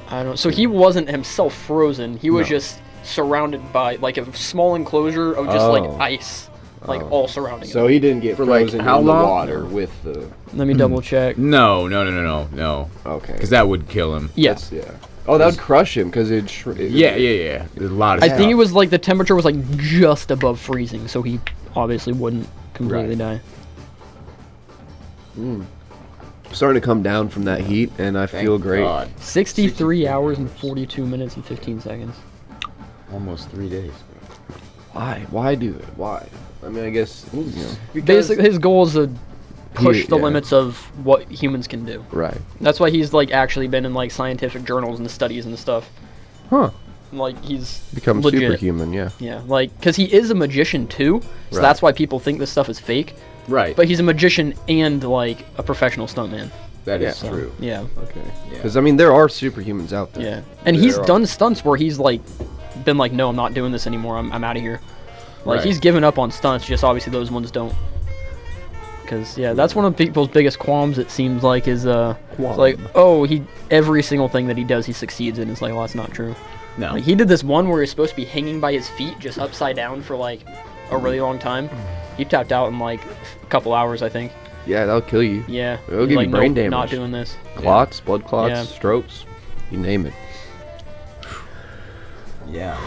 I don't. So he wasn't himself frozen. He was No. just surrounded by like a small enclosure of just like Oh. ice, like all surrounding So him. he didn't get For, like, frozen how in long? the water with the. Let me double check. No. Okay. Because that would kill him. Yeah. Yeah. Oh, that would crush him because it. Yeah. There's a lot of I stuff. think it was like the temperature was like just above freezing, so he obviously wouldn't completely die. Starting to come down from that heat, and I Thank feel great. God. 63 hours and 42 minutes and 15 seconds. Almost 3 days. Why? Why do it? Why? I mean, I guess. You know. Basically, his goal is to push the yeah. limits of what humans can do. Right. That's why he's like actually been in like scientific journals and studies and stuff. Huh. Like he's Become legit. superhuman, yeah. Yeah, like because he is a magician too, so Right. that's why people think this stuff is fake. Right. But he's a magician and like a professional stuntman. That is So, true. Yeah. Okay. Yeah. Because I mean, there are superhumans out there. Yeah. And he's There are. done stunts where he's like been like, no, I'm not doing this anymore. I'm out of here. Like Right. he's given up on stunts. Just obviously those ones don't. Because yeah, that's one of people's biggest qualms. It seems like is it's like, oh, he every single thing that he does he succeeds in. It's like, well, that's not true. No. Like he did this one where he's supposed to be hanging by his feet just upside down for like a really long time. He tapped out in like a couple hours, I think. Yeah, that'll kill you. Yeah. It'll He's give like, you brain nope, not damage. doing this. Clots, blood clots, Yeah. strokes, you name it. Yeah.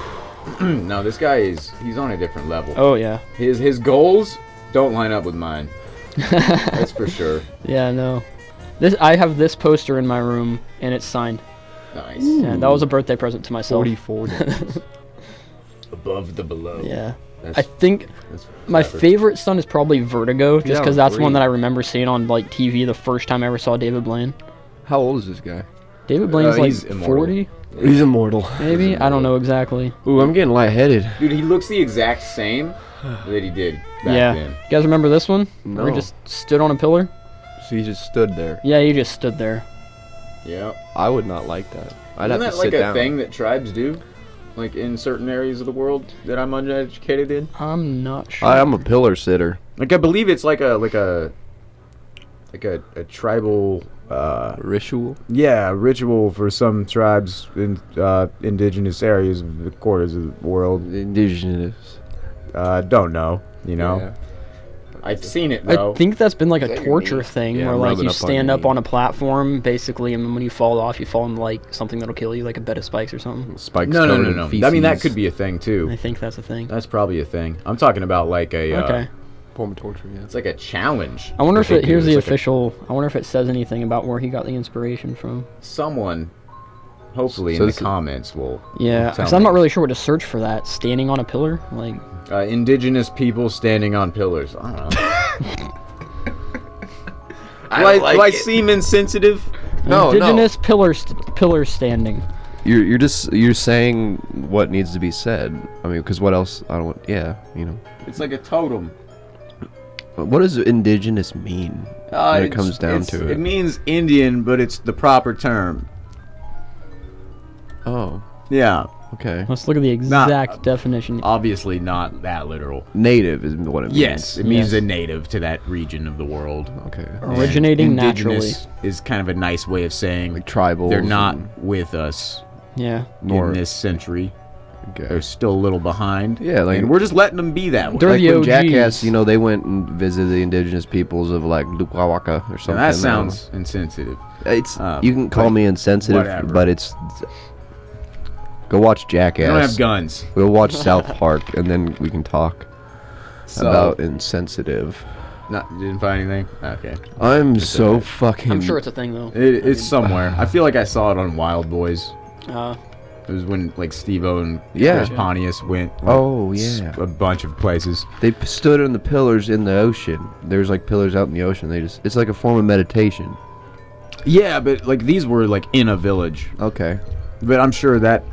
No, this guy he's on a different level. Oh yeah. His goals don't line up with mine. That's for sure. Yeah, no. I have this poster in my room and it's signed. Nice. Yeah, that was a birthday present to myself. 40-40. Above the below. Yeah. That's, I think that's my clever. favorite stunt is probably Vertigo, just Yeah, because that's one great. that I remember seeing on like TV the first time I ever saw David Blaine. How old is this guy? David Blaine's he's like immortal. 40, He's immortal. maybe? I don't know exactly. Ooh, I'm getting lightheaded. Dude, he looks the exact same that he did back Yeah. then. You guys remember this one? Where he No. just stood on a pillar? So he just stood there. Yeah, he just stood there. Yeah. I would not like that. I'd Isn't have that to sit like a down. thing that tribes do? Like in certain areas of the world that I'm uneducated in? I'm not sure. I'm a pillar sitter. Like I believe it's like a tribal Ritual. ritual for some tribes in indigenous areas of the quarters of the world. Indigenous. Don't know, you know. Yeah. I've seen it though. I think that's been like Is a that your torture knee? thing Yeah, where I'm like rubbing you up on stand your up knee. on a platform basically, and then when you fall off, you fall into like something that'll kill you, like a bed of spikes or something. Spikes. no. covered in I mean that feces. could be a thing I too. think that's a thing. That's probably a thing. I'm talking about like a Okay. form of torture. Yeah. it's like a challenge. I wonder that if they it do. here's the It's like official. I wonder if it says anything about where he got the inspiration from. someone hopefully So in the this is- comments will Yeah, tell because I'm me. not really sure what to search for that. Standing on a pillar, like indigenous people standing on pillars. I don't know. do I seem insensitive? No, indigenous pillar standing. You're saying what needs to be said. I mean, because what else? I don't. Yeah, you know. It's like a totem. What does indigenous mean when it comes down to It it? means Indian, but it's the proper term. Oh, Yeah, okay. Let's look at the exact definition. obviously not that literal. Native is what it means. Yes, it means Yes. a native to that region of the world. Okay. Originating And naturally. indigenous is kind of a nice way of saying Like tribal. they're not with us Yeah. Nor- in this century. Okay. They're still a little behind. Yeah, like- and we're just letting them be that way. They're Like the when OGs. Jackass, you know, they went and visited the indigenous peoples of like Lukwawaka or something. And that sounds insensitive. It's um, you can call but me insensitive, whatever. but it's. Go watch They don't have Jackass. guns. We'll watch South Park and then we can talk So, about insensitive. didn't find anything? Okay. I'm so fucking. I'm sure it's a thing though. It's somewhere. I feel like I saw it on Wild Boys. Uh, It was when like Steve-O and Yeah. Chris Pontius went like, Oh yeah. a bunch of places. They stood on the pillars in the ocean. There's like pillars out in the ocean. It's like a form of meditation. Yeah, but like these were like in a village. Okay. But I'm sure that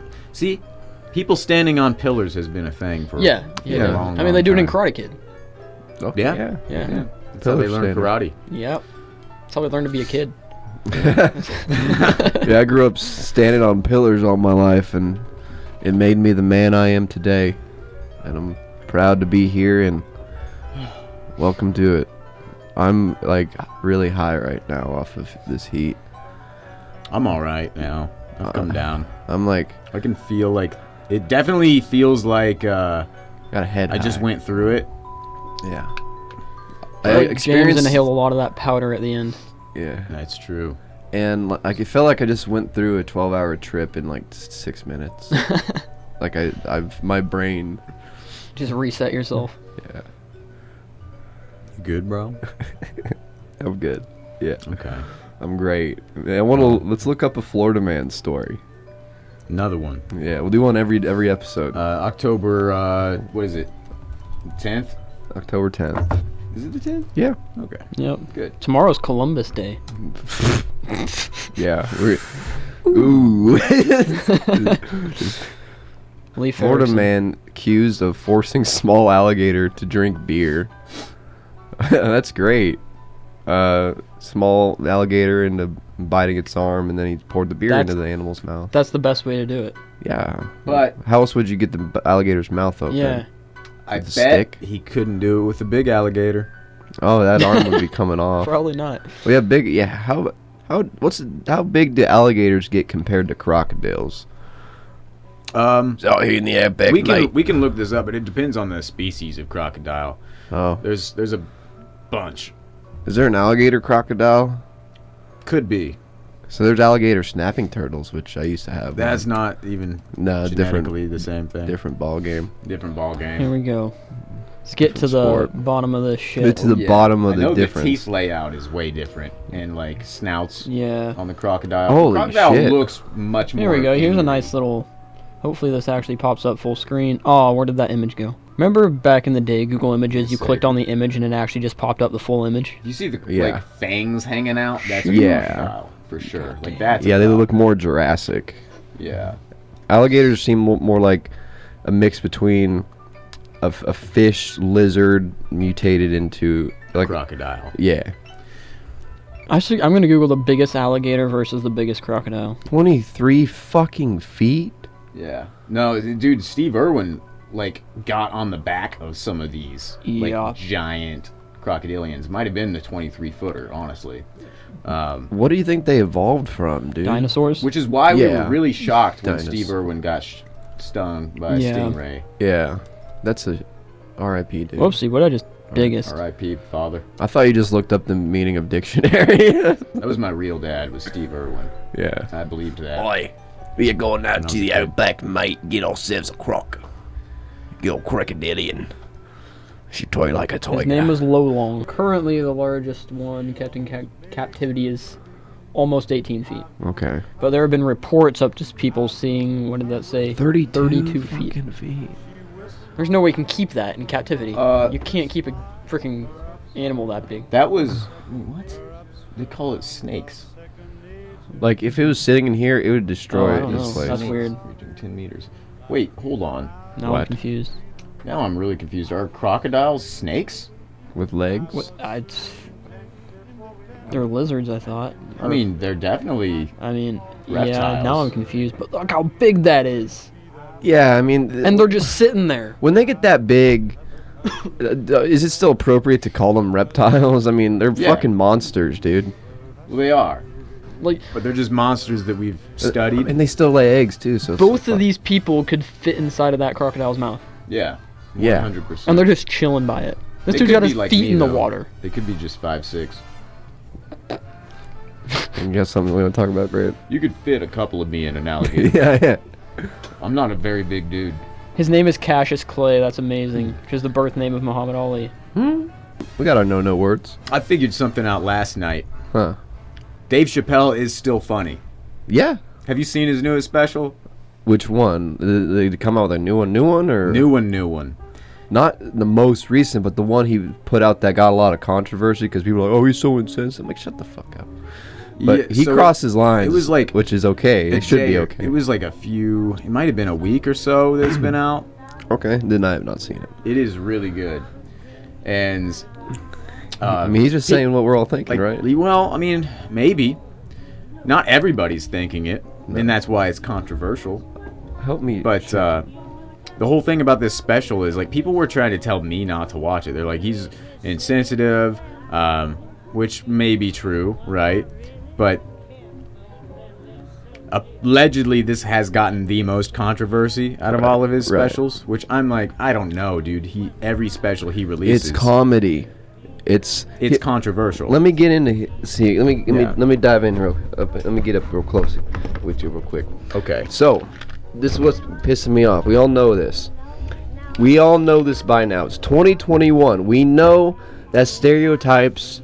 people standing on pillars has been a thing for yeah. a Yeah. long, I mean, they do it in time. Karate Kid. Okay. Yeah. Yeah. Yeah. That's how they Pillar learn standing. karate. Yep. That's how we learn to be a kid. Yeah, I grew up standing on pillars all my life, and it made me the man I am today. And I'm proud to be here, and welcome to it. I'm like really high right now off of this heat. I'm all right now. I've come down. I'm like I can feel like it definitely feels like got a head. I just high. went through it. Yeah. I like James inhaled a lot of that powder at the end. Yeah. That's true. And like it felt like I just went through a 12-hour trip in like 6 minutes. Like I've my brain. Just reset yourself. Yeah. You good, bro? I'm good. Yeah. Okay. I'm great. Let's look up a Florida man story. Another one. Yeah, we'll do one every episode. October. What is it? 10th? October 10th. Is it the 10th? Yeah. Okay. Yep. Good. Tomorrow's Columbus Day. Yeah. Ooh. Leif Florida Erikson. man accused of forcing small alligator to drink beer. That's great. Small alligator into biting its arm, and then he poured the beer That's- into the animal's mouth. That's the best way to do it. Yeah. But How else would you get the alligator's mouth open? Yeah. I With bet the stick? he couldn't do it with a big alligator. Oh, that arm would be coming off. Probably not. Well, yeah, big. Yeah. How big do alligators get compared to crocodiles? Um, Oh, here in the air, back, we can look this up, but it depends on the species of crocodile. Oh, There's a bunch. is there an alligator crocodile? Could be. So there's alligator snapping turtles, which I used to have. That's not even no genetically the same thing. different ball game. Different ball game. Here we go. Let's get to the sport. bottom of this shit. Get to the Yeah. bottom of I the know difference. the teeth layout is way different, and like snouts Yeah. on the crocodile. Holy crocodile shit. looks much more. Here we go. Here's a angry. nice little. Hopefully this actually pops up full screen. Oh, where did that image go? Remember back in the day, Google Images, you Sick. clicked on the image and it actually just popped up the full image? You see the Yeah. like fangs hanging out? That's a Yeah. crocodile for sure. Like that's Yeah, a they dog. look more Jurassic. Yeah. Alligators seem more like a mix between a fish lizard mutated into like Crocodile. yeah, I'm gonna Google the biggest alligator versus the biggest crocodile. 23 fucking feet. Yeah. No, dude, Steve Irwin like got on the back of some of these Yeah. like giant crocodilians. Might have been the 23-footer, honestly. What do you think they evolved from, dude? Dinosaurs? Which is why we Yeah. were really shocked when Dinos. Steve Irwin got stung by a Yeah. stingray. Yeah, that's a R.I.P. dude. Whoopsie, what I just biggest? R.I.P. father. I thought you just looked up the meaning of dictionary. That was my real dad, was Steve Irwin. Yeah. I believed that. Oi, we're going out to the outback, mate, and get ourselves a croc. Your crocodilian. She toy like a toy. His name was Lolong. Currently, the largest one kept in captivity is almost 18 feet. Okay. But there have been reports up to people seeing, what did that say? 32 feet. fucking feet. There's no way you can keep that in captivity. Uh, You can't keep a freaking animal that big. That was what? They call it snakes. Like if it was sitting in here, it would destroy I don't this know. place. That's weird. Reaching 10 meters. Wait, hold on. Now I'm What? confused. Now I'm really confused. Are crocodiles snakes? With legs. What? They're lizards, I thought. I mean, they're definitely. I mean, yeah. Reptiles. Now I'm confused. But look how big that is, Yeah, I mean, and they're just sitting there. when they get that big, is it still appropriate to call them reptiles? I mean, they're Yeah. fucking monsters, dude. Well, they are. Like But they're just monsters that we've studied. And they still lay eggs too. So it's both fuck- of these people could fit inside of that crocodile's mouth, Yeah. Yeah. 100%. and they're just chilling by it. This They dude's could got be his like feet me, in the though. water. They could be just 5'6". I guess something we want to talk about, Brad. You could fit a couple of me in an alligator. Yeah, yeah. I'm not a very big dude. His name is Cassius Clay. That's amazing. Which is the birth name of Muhammad Ali. We got our no words. I figured something out last night. Huh. Dave Chappelle is still funny. Yeah. Have you seen his newest special? Which one? They come out with a new one, or New one. not the most recent, but the one he put out that got a lot of controversy because people are like, "Oh, he's so insensitive." I'm like, shut the fuck up. But Yeah, he so crossed his lines. it was like which is okay. It should be okay. It was like it might have been a week or so that it's been out. Okay. Then I have not seen it. It is really good. And I mean, he's just saying what we're all thinking, right? Well, I mean, maybe. Not everybody's thinking it, and that's why it's controversial. Help me. But the whole thing about this special is like people were trying to tell me not to watch it. They're like, he's insensitive, which may be true, right? But allegedly this has gotten the most controversy out of all of his Right. specials, which I'm like, I don't know, dude. Every special he releases, it's comedy. It's controversial. Let me get into see. Yeah. Let me dive in real. Let me get up real close with you real quick. Okay. So, this is what's pissing me off. We all know this. We all know this by now. It's 2021. We know that stereotypes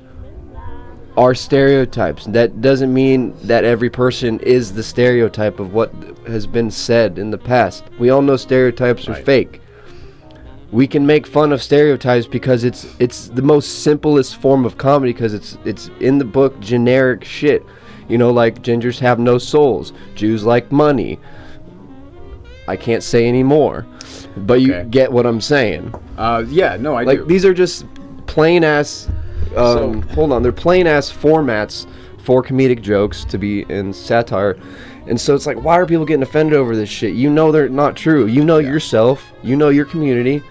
are stereotypes. That doesn't mean that every person is the stereotype of what has been said in the past. We all know stereotypes are Right. fake. We can make fun of stereotypes because it's the most simplest form of comedy because it's in the book generic shit. You know, like gingers have no souls, Jews like money. I can't say any more, but you Okay. get what I'm saying. Yeah. No, I Like do. these are just plain ass. Hold on, they're plain ass formats for comedic jokes to be in satire, and so it's like, why are people getting offended over this shit? You know they're not true. You know yourself. You know your community,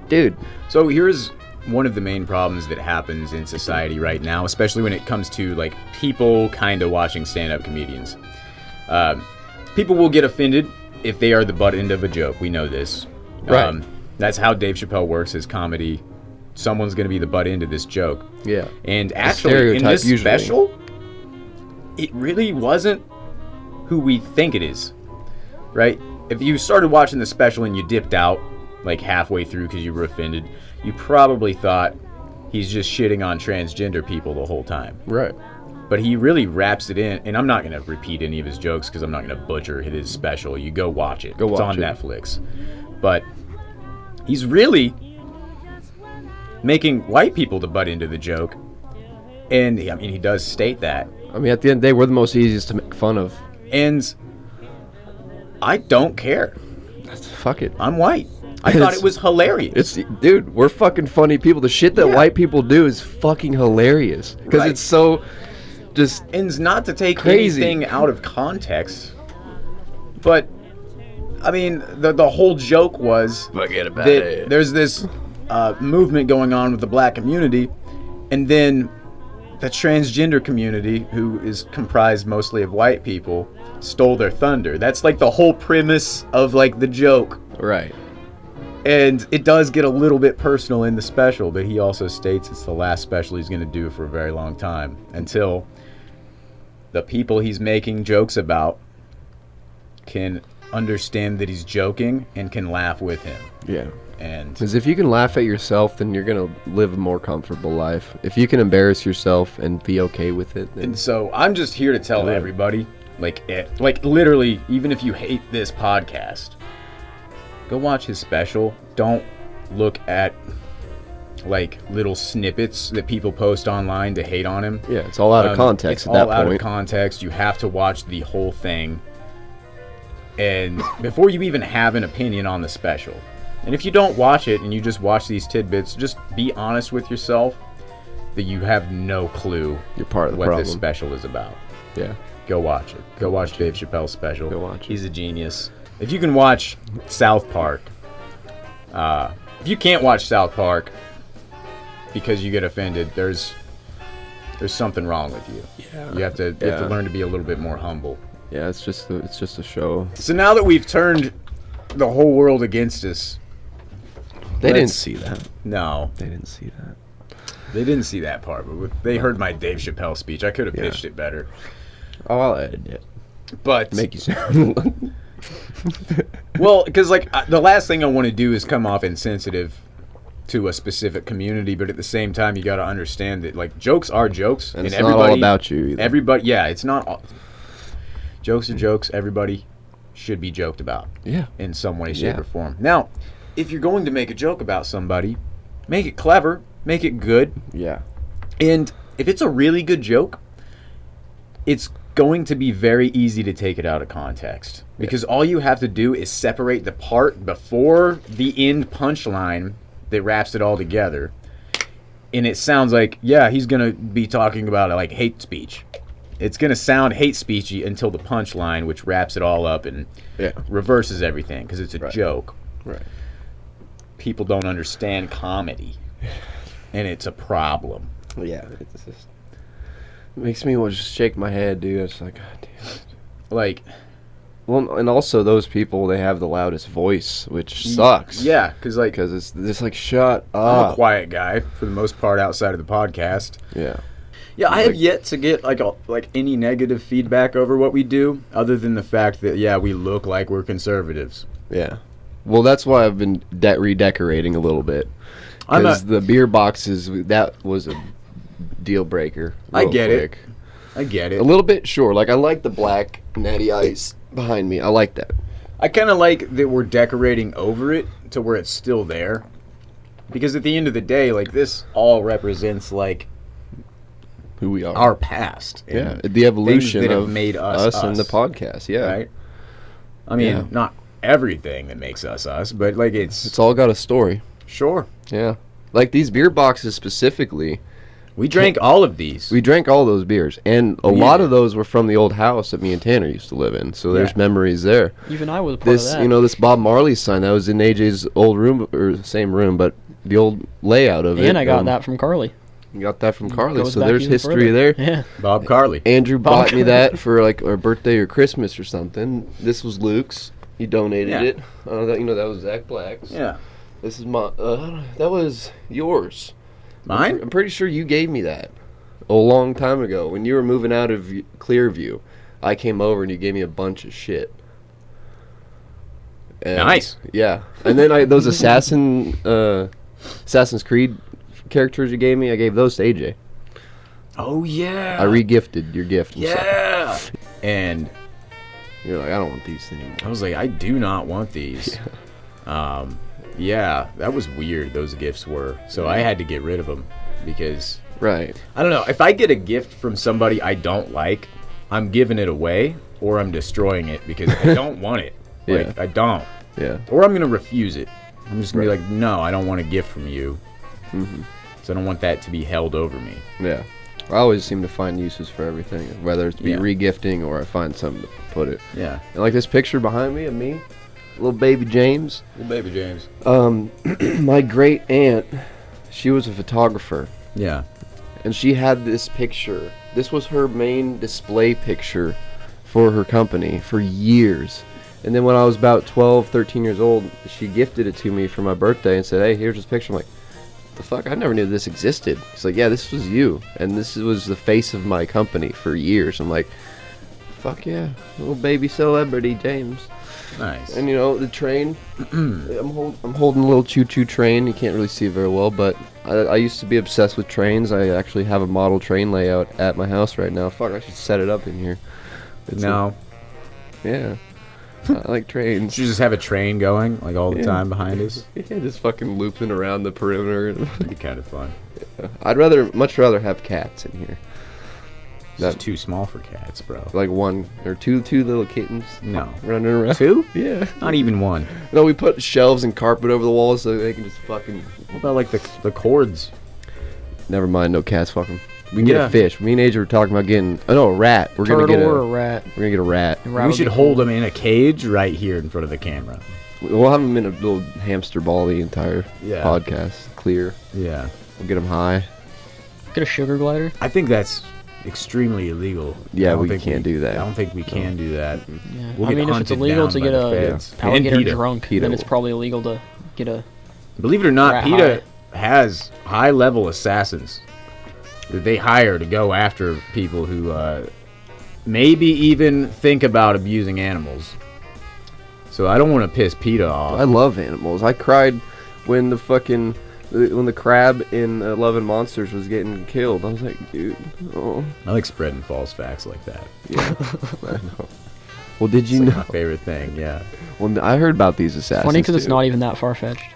dude. So here's one of the main problems that happens in society right now, especially when it comes to like people kind of watching stand-up comedians. People will get offended if they are the butt end of a joke. We know this. Right. That's how Dave Chappelle works his comedy. Someone's going to be the butt end of this joke. Yeah. And actually, in this special, it really wasn't who we think it is, right? If you started watching the special and you dipped out like halfway through because you were offended, you probably thought he's just shitting on transgender people the whole time. Right. But he really wraps it in, and I'm not going to repeat any of his jokes because I'm not going to butcher his special. You go watch it. It's on Netflix. But he's really making white people the butt into the joke. And, I mean, he does state that. I mean, at the end of the day, we're the most easiest to make fun of. And I don't care. Fuck it. I'm white. I thought it was hilarious. Dude, we're fucking funny people. The shit that white people do is fucking hilarious. Because it's so just and it's not to take crazy. anything out of context. But, I mean, the whole joke was Forget about that it. there's this movement going on with the black community, and then the transgender community, who is comprised mostly of white people, stole their thunder. That's like the whole premise of like the joke. right. And it does get a little bit personal in the special, but he also states it's the last special he's going to do for a very long time until the people he's making jokes about can understand that he's joking and can laugh with him. Yeah. And Because if you can laugh at yourself, then you're going to live a more comfortable life. If you can embarrass yourself and be okay with it, then... And so I'm just here to tell everybody, like literally, even if you hate this podcast, go watch his special. Don't look at like little snippets that people post online to hate on him. Yeah, it's all out of context at that It's all out of point. context. You have to watch the whole thing. And before you even have an opinion on the special. And if you don't watch it and you just watch these tidbits, just be honest with yourself that you have no clue You're part of the what problem. this special is about. Yeah. Go watch it. Go watch Dave Chappelle's special. Go watch it. He's a genius. If you can watch South Park, if you can't watch South Park because you get offended, there's something wrong with you. Yeah. You have to learn to be a little bit more humble. Yeah, it's just a show. So now that we've turned the whole world against us, They didn't let's- see that. no, They didn't see that. they didn't see that part, but they heard my Dave Chappelle speech. I could have Yeah. pitched it better, Oh, I'll edit it. but Make you sound... well, because like the last thing I want to do is come off insensitive to a specific community, but at the same time, you got to understand that like jokes are jokes, And it's not all about you either. Everybody, yeah, it's not. All, jokes are jokes. Everybody should be joked about. Yeah. In some way, shape, Yeah. or form. Now, if you're going to make a joke about somebody, make it clever, make it good, Yeah. and if it's a really good joke, it's going to be very easy to take it out of context. Because all you have to do is separate the part before the end punchline that wraps it all together. And it sounds like, yeah, he's going to be talking about like hate speech. It's going to sound hate speechy until the punchline, which wraps it all up and Yeah. reverses everything because it's a Right. joke. Right. People don't understand comedy. And it's a problem. Yeah. It's just... It makes me want to just shake my head, dude. It's like, God damn it. Like... Well, and also those people, they have the loudest voice, which sucks. Yeah, because like... Because it's just like, shut I'm a up. quiet guy for the most part outside of the podcast. Yeah. Yeah, I have yet to get like any negative feedback over what we do, other than the fact that we look like we're conservatives. Yeah. Well, that's why I've been redecorating a little bit. I'm Because a- the beer boxes, that was a deal breaker. I real get it. quick. I get it. A little bit, sure. Like, I like the black natty ice behind me. I like that. I kind of like that we're decorating over it to where it's still there, because at the end of the day, like this all represents like Who we are. our past. Yeah, and the evolution things that of have made us and the podcast. Yeah. right? I mean, Yeah. not everything that makes us us, but like it's It's all got a story. sure. Yeah. Like these beer boxes specifically, We drank all of these. we drank all those beers, and a Yeah. lot of those were from the old house that me and Tanner used to live in. So there's Yeah. memories there. Even I was a part This, of that. you know, this Bob Marley sign that was in AJ's old room, or same room, but the old layout of it. and I got that from Carly. You got that from Carly, Goes so back there's even history further. there. Yeah. Bob Carly. Andrew Bob bought me Carly. that for like our birthday or Christmas or something. This was Luke's. He donated Yeah. it. That was Zach Black's. Yeah. This is my. That was yours. Mine? I'm pretty sure you gave me that a long time ago when you were moving out of Clearview. I came over and you gave me a bunch of shit. And, Nice. Yeah, and then those Assassin's Creed characters you gave me, I gave those to AJ. Oh, yeah. I re-gifted your gift. I'm sorry. Yeah. And You're like, I don't want these anymore. I was like, I do not want these. Yeah, that was weird, those gifts were. So I had to get rid of them because, Right. I don't know, if I get a gift from somebody I don't like, I'm giving it away or I'm destroying it because I don't want it. Like, Yeah. I don't. Yeah. Or I'm going to refuse it. I'm just going to be like, no, I don't want a gift from you. Mm-hmm. So I don't want that to be held over me. Yeah. I always seem to find uses for everything, whether it's be Yeah. re-gifting or I find something to put it. Yeah. And like this picture behind me of me, little baby James. Well, baby James. My great aunt, she was a photographer, Yeah. and she had this picture. This was her main display picture for her company for years. And then when I was about 12, 13 years old, she gifted it to me for my birthday and said, hey, here's this picture. I'm like, the fuck? I never knew this existed. She's like, yeah, this was you. And this was the face of my company for years. I'm like, fuck yeah, little baby celebrity James. Nice. And you know, the train, I'm holding a little choo-choo train. You can't really see it very well, but I used to be obsessed with trains. I actually have a model train layout at my house right now. Fuck, I should set it up in here. No. Yeah. I like trains. Should just have a train going like all the Yeah. time behind us. Yeah, just fucking looping around the perimeter. That'd be kind of fun. I'd much rather have cats in here. That's too small for cats, bro. Like one or two little kittens. No. Running around. Two? Yeah. Not even one. No, we put shelves and carpet over the walls so they can just fucking. What about like the cords? Never mind, no cats. Fuck 'em. We can get Yeah. a fish. Me and AJ were talking about getting. Oh no, a rat. We're gonna Turtle get or a. a rat. We're gonna get a rat. A rat We would should be hold cool. them in a cage right here in front of the camera. We'll have them in a little hamster ball the entire Yeah. podcast. Clear. Yeah. We'll get them high. Get a sugar glider. I think that's extremely illegal. Yeah, I don't we think can't do that. I don't think we can do that. Yeah. We'll I get mean, if it's hunted illegal down to by get the a feds. And alligator PETA. drunk, PETA then it's will. probably illegal to get a. Believe it or not, Rat PETA has high-level assassins that they hire to go after people who maybe even think about abusing animals. So I don't want to piss PETA off. I love animals. I cried when the crab in Love and Monsters was getting killed. I was like, dude. Oh. I like spreading false facts like that. Yeah. I know. Well, did It's you like know? my favorite thing, yeah. Well, I heard about these assassins. Funny because it's too. not even that far fetched.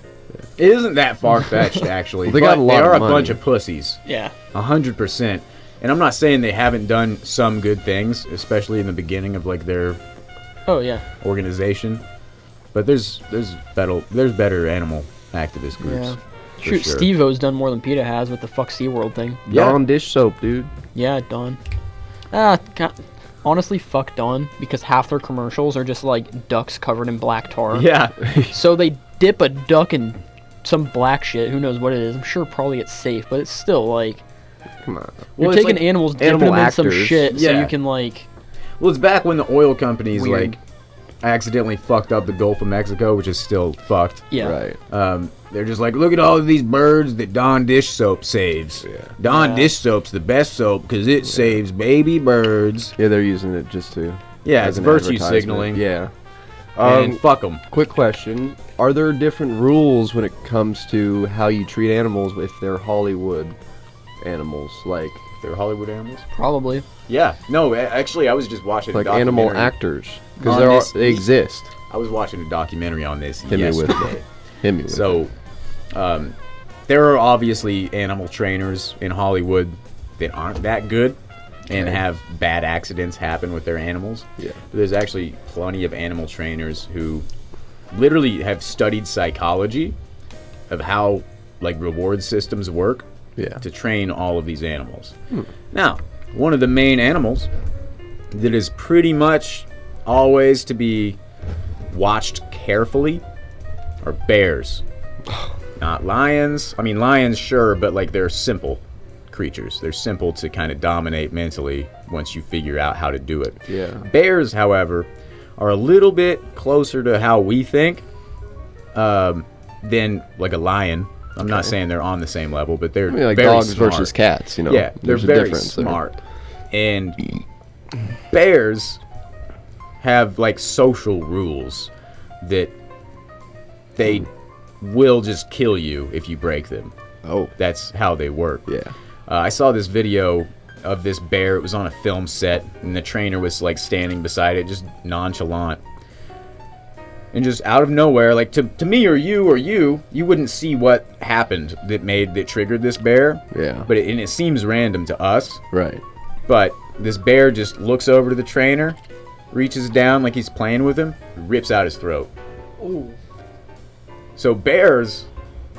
It isn't that far-fetched, actually. Well, they but got a lot they of are a money. bunch of pussies. Yeah. 100%. And I'm not saying they haven't done some good things, especially in the beginning of like their Oh yeah. organization. But there's better animal activist groups. Yeah. for Shoot, sure. Steve-O's done more than PETA has with the fuck SeaWorld thing. Yeah. Dawn dish soap, dude. Yeah, Dawn. God, honestly, fuck Dawn, because half their commercials are just like ducks covered in black tar. Yeah. So they dip a duck in some black shit. Who knows what it is? I'm sure probably it's safe, but it's still like Come on. you're it's taking like animals, dipping animal them in some actors. shit, so Yeah. you can like. Well, it's back when the oil companies Weird. like accidentally fucked up the Gulf of Mexico, which is still fucked. Yeah. Right. They're just like, look at all of these birds that Dawn dish soap saves. Yeah. Dawn Yeah. dish soap's the best soap because it saves baby birds. Yeah, they're using it just to. Yeah, as it's an virtue advertisement. signaling. Yeah. And fuck them. Quick question: are there different rules when it comes to how you treat animals if they're Hollywood animals, like They're Hollywood animals. Probably. Yeah. No, actually, I was just watching a animal documentary. actors? Because On this- they exist. I was watching a documentary on this Hit me with yesterday. it. Hit me with it. So, there are obviously animal trainers in Hollywood that aren't that good and Okay. have bad accidents happen with their animals. Yeah. But there's actually plenty of animal trainers who literally have studied psychology of how like reward systems work Yeah. to train all of these animals. Now, one of the main animals that is pretty much always to be watched carefully are bears. Not lions. I mean, lions, sure, but like they're simple creatures. They're simple to kind of dominate mentally once you figure out how to do it. Yeah. Bears, however, are a little bit closer to how we think than like a lion. I'm not saying they're on the same level, but they're I mean, like very dogs smart. versus cats, you know. Yeah, they're There's a very difference there. smart. And bears have like social rules that they will just kill you if you break them. Oh. That's how they work. Yeah. I saw this video of this bear. It was on a film set, and the trainer was like standing beside it, just nonchalant. And just out of nowhere, like to me or you wouldn't see what happened that triggered this bear. Yeah. But it seems random to us. Right. But this bear just looks over to the trainer, reaches down like he's playing with him, rips out his throat. Ooh. So bears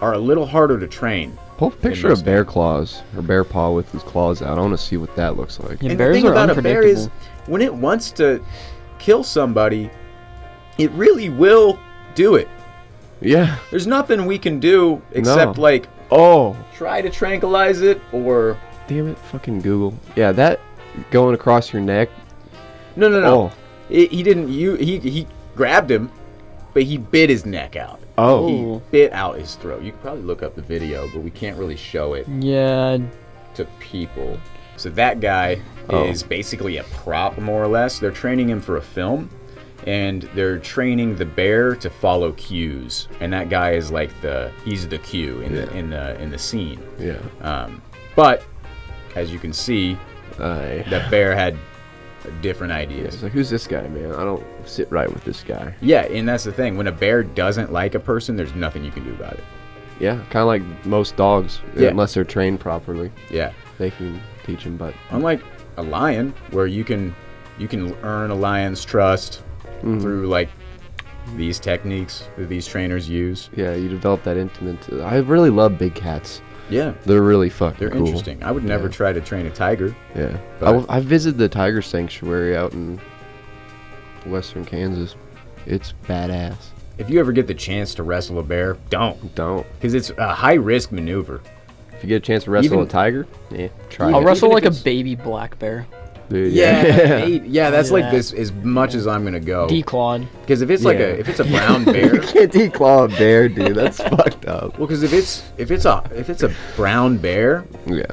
are a little harder to train. Pull a picture most of bear claws or bear paw with his claws out. I want to see what that looks like. Yeah, And bears the thing are about a bear is, unpredictable. when it wants to kill somebody, it really will do it. Yeah. There's nothing we can do except No. like Oh. try to tranquilize it or Damn it. Fucking Google. Yeah, that going across your neck. no. Oh. He didn't. He grabbed him, but he bit his neck out. Oh. He bit out his throat. You can probably look up the video, but we can't really show it Yeah. to people. So that guy Oh. is basically a prop, more or less. They're training him for a film, and they're training the bear to follow cues. And that guy is like he's the cue in the scene. Yeah. But as you can see, I. that bear had different ideas. It's like, who's this guy, man? I don't sit right with this guy. Yeah, and that's the thing. When a bear doesn't like a person, there's nothing you can do about it. Yeah, kind of like most dogs, Yeah. unless they're trained properly. Yeah. They can teach them, but Unlike a lion, where you can earn a lion's trust through like these techniques that these trainers use. yeah, you develop that intimate. I really love big cats. Yeah, They're really fucking they're cool. interesting. I would never Yeah. try to train a tiger. Yeah, But- I visited the tiger sanctuary out in western Kansas. It's badass. If you ever get the chance to wrestle a bear, don't, Don't. because it's a high risk maneuver. If you get a chance to wrestle Even- a tiger, yeah, try I'll it. Even wrestle if like a it's- baby black bear. Dude, Yeah, that's like Yeah. this as much as I'm gonna go. Declawed. Because if it's like Yeah. if it's a brown bear, You can't declaw a bear, dude. That's fucked up. well, because if it's a brown bear, Yeah.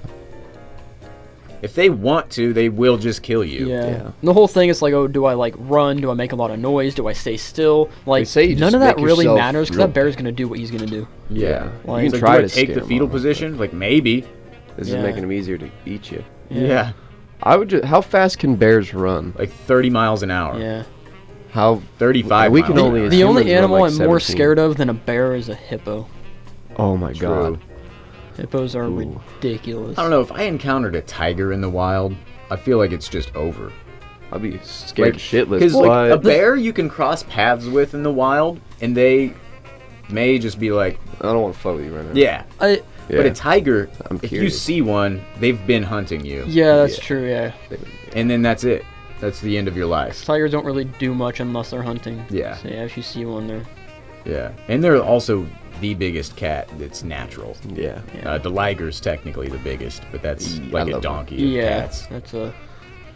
if they want to, they will just kill you. Yeah. Yeah. The whole thing is like, oh, do I like run? Do I make a lot of noise? Do I stay still? Like, say you none just of that make really yourself matters because real- that bear's gonna do what he's gonna do. Yeah. Like- you It's can like, try do I to take scare the 'em fetal off, position? Like maybe. This Yeah. is making them easier to eat you. Yeah. I would just. How fast can bears run? Like 30 miles an hour. Yeah. How? 35 We can miles only an hour. The assume only those run animal like I'm more 17. scared of than a bear is a hippo. Oh my god. Hippos are Ooh. ridiculous. I don't know, if I encountered a tiger in the wild, I feel like it's just over. I'd be scared shitless. Because like a but bear you can cross paths with in the wild, and they may just be like, I don't want to fuck with you right now. yeah. Yeah. But a tiger, I'm if you curious. see one, they've been hunting you. Yeah, that's Yeah. true. Yeah. And then that's it. That's the end of your life. Tigers don't really do much unless they're hunting. Yeah. So yeah, if you see one, they're Yeah. And they're also the biggest cat that's natural. Yeah. The liger's technically the biggest, but that's I like a love donkey of yeah. cats. That's a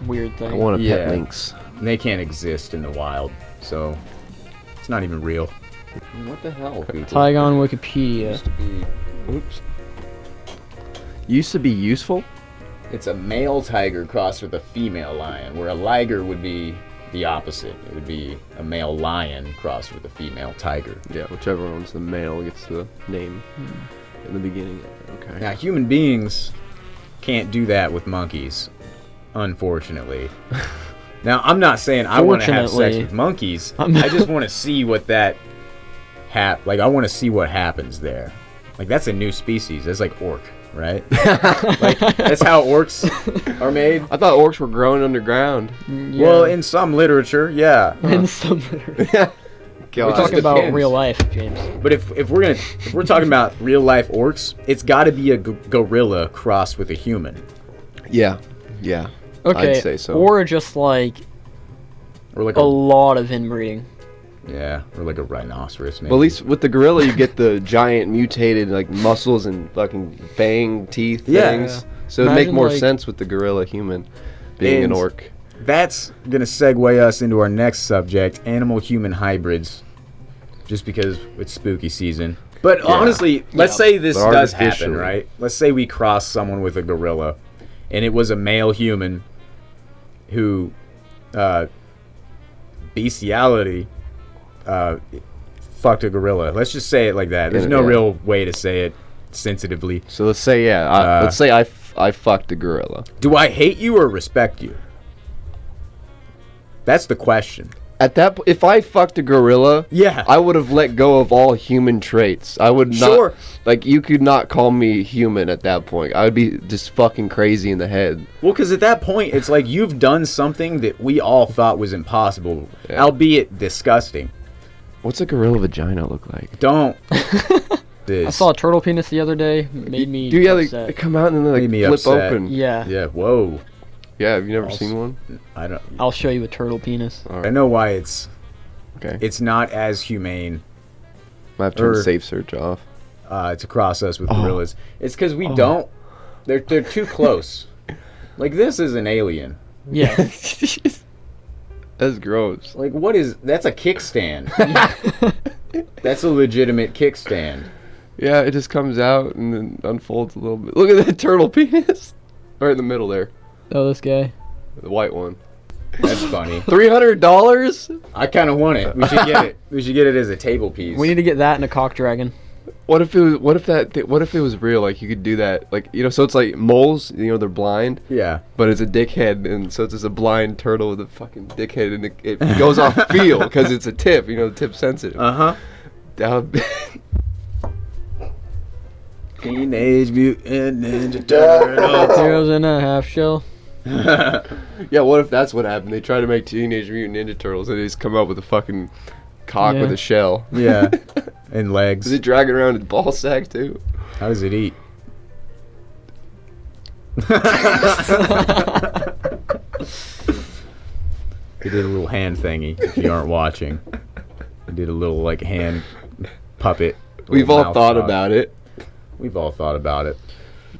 weird thing. I want to Yeah. pet lynx. And they can't exist in the wild, so it's not even real. What the hell? people? Tiger on Wikipedia. Used to be- Oops. Used to be useful. It's a male tiger crossed with a female lion, where a liger would be the opposite. It would be a male lion crossed with a female tiger. Yeah, whichever one's the male gets the name in the beginning. Okay. Now, human beings can't do that with monkeys, unfortunately. Now, I'm not saying I want to have sex Fortunately. with monkeys. I just want to see what that like I want to see what happens there. Like that's a new species. That's like orc, right? Like that's how orcs are made. I thought orcs were growing underground. Yeah. Well, in some literature, yeah. in some We're God. talking about depends. real life, James. But if we're talking about real life orcs, it's got to be a gorilla crossed with a human, Yeah. Okay, I'd say so. or just like or like a lot of inbreeding. or like a rhinoceros. Maybe. Well, at least with the gorilla, you get the giant mutated like muscles and fucking fang teeth Yeah. things. So it'd make Imagine, more like- sense with the gorilla human being an And orc. That's gonna segue us into our next subject: animal-human hybrids. Just because it's spooky season. But honestly, let's say this But does happen, artificially. right? Let's say we cross someone with a gorilla, and it was a male human who, bestiality, fucked a gorilla. Let's just say it like that. There's no Yeah. real way to say it sensitively. So let's say let's say I fucked a gorilla. Do I hate you or respect you? That's the question. At that, if I fucked a gorilla, Yeah. I would have let go of all human traits. I would not, Sure. like, you could not call me human at that point. I would be just fucking crazy in the head. Well, because at that point, it's like you've done something that we all thought was impossible, Yeah. albeit disgusting. What's a gorilla vagina look like? Don't. I saw a turtle penis the other day. Made me Do you they upset. come out and then Made me like flip upset. open? Yeah, Yeah. Whoa. Yeah, have you never Also- seen one? I don't. I'll show you a turtle penis. I know why it's Okay. not as humane I have to turn or- safe search off. to cross us with gorillas. It's because we don't. They're too close. Like this is an alien. Yeah, That's gross. Like what is? That's a kickstand. That's a legitimate kickstand. Yeah, it just comes out and then unfolds a little bit. Look at that turtle penis. Right in the middle there. oh, this guy. The white one. That's funny. $300? I kind of want it. We should get it. We should get it as a table piece. We need to get that and a cock dragon. What if it was? What if it was real? Like you could do that. Like so it's like moles. They're blind, Yeah. but it's a dickhead, and so it's just a blind turtle with a fucking dickhead, and it goes off feel because it's a tip. The tip's sensitive. Uh-huh. That would be- Teenage Mutant Ninja Turtles. Zeros and a half shell. Yeah, what if that's what happened? They try to make Teenage Mutant Ninja Turtles, and they just come up with a fucking cock Yeah. with a shell. Yeah. And Does legs. it drag it around his ball sack too? How does it eat? He did a little hand thingy, if you aren't watching. He did a little, like, hand puppet. We've all thought about it. We've all thought about it.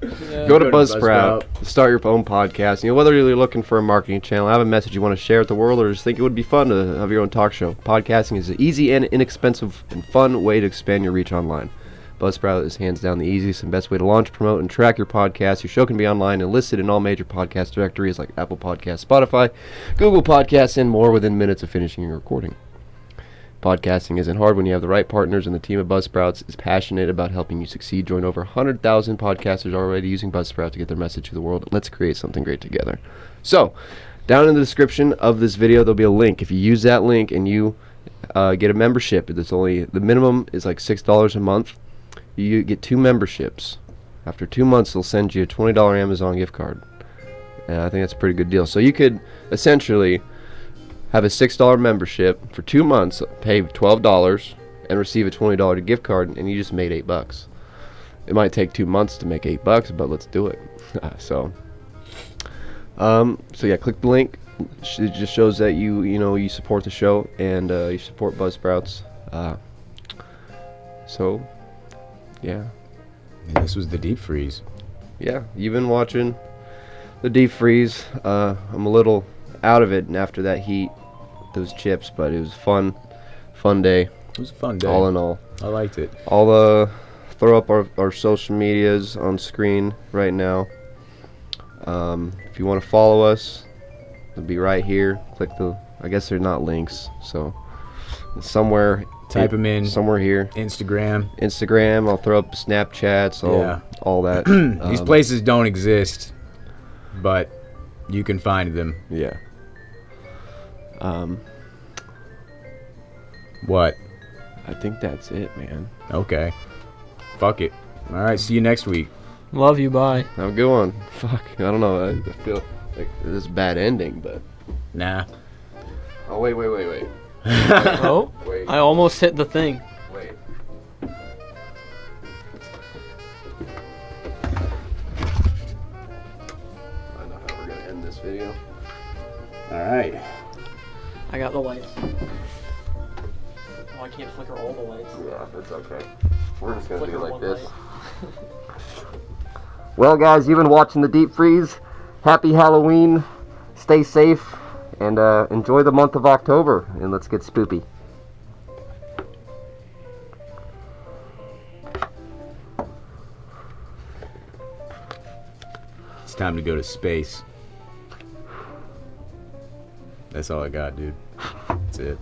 Go to Buzzsprout, start your own podcast. Whether you're looking for a marketing channel, have a message you want to share with the world, or just think it would be fun to have your own talk show. Podcasting is an easy and inexpensive and fun way to expand your reach online. Buzzsprout is hands down the easiest and best way to launch, promote, and track your podcast. Your show can be online and listed in all major podcast directories like Apple Podcasts, Spotify, Google Podcasts, and more within minutes of finishing your recording. Podcasting isn't hard when you have the right partners, and the team at Buzzsprouts is passionate about helping you succeed. Join over 100,000 podcasters already using Buzzsprout to get their message to the world. Let's create something great together. So, down in the description of this video, there'll be a link. If you use that link and you get a membership, the minimum is like $6 a month. You get 2 memberships. After 2 months, they'll send you a $20 Amazon gift card. And I think that's a pretty good deal. So you could essentially have a $6 membership for 2 months, pay $12, and receive a $20 gift card, and you just made $8. It might take 2 months to make $8, but let's do it. So yeah, click the link. It just shows that you support the show and you support Buzzsprouts. So yeah, And this was the deep freeze. yeah, you've been watching the deep freeze. I'm a little out of it after that heat, those chips, but it was fun day. It was a fun day. All in all, I liked it. I'll throw up our social medias on screen right now. If you want to follow us, it'll be right here. Click I guess they're not links, so somewhere. Type them in. Somewhere here. Instagram. Instagram. I'll throw up Snapchats. Yeah. All that. These places don't exist, but you can find them. Yeah. What? I think that's it, man. Okay. Fuck it. All right. See you next week. Love you, bye. Have a good one. Fuck. I don't know. I feel like this is a bad ending, but. Nah. Oh, wait. Oh, Wait. I almost hit the thing. Wait. I know how we're gonna end this video. All right. I got the lights. Oh, I can't flicker all the lights. Yeah, that's okay. We're just gonna Flicker do like one this. light. Well, guys, you've been watching the Deep Freeze. Happy Halloween. Stay safe and enjoy the month of October. And let's get spoopy. It's time to go to space. That's all I got, dude. That's it.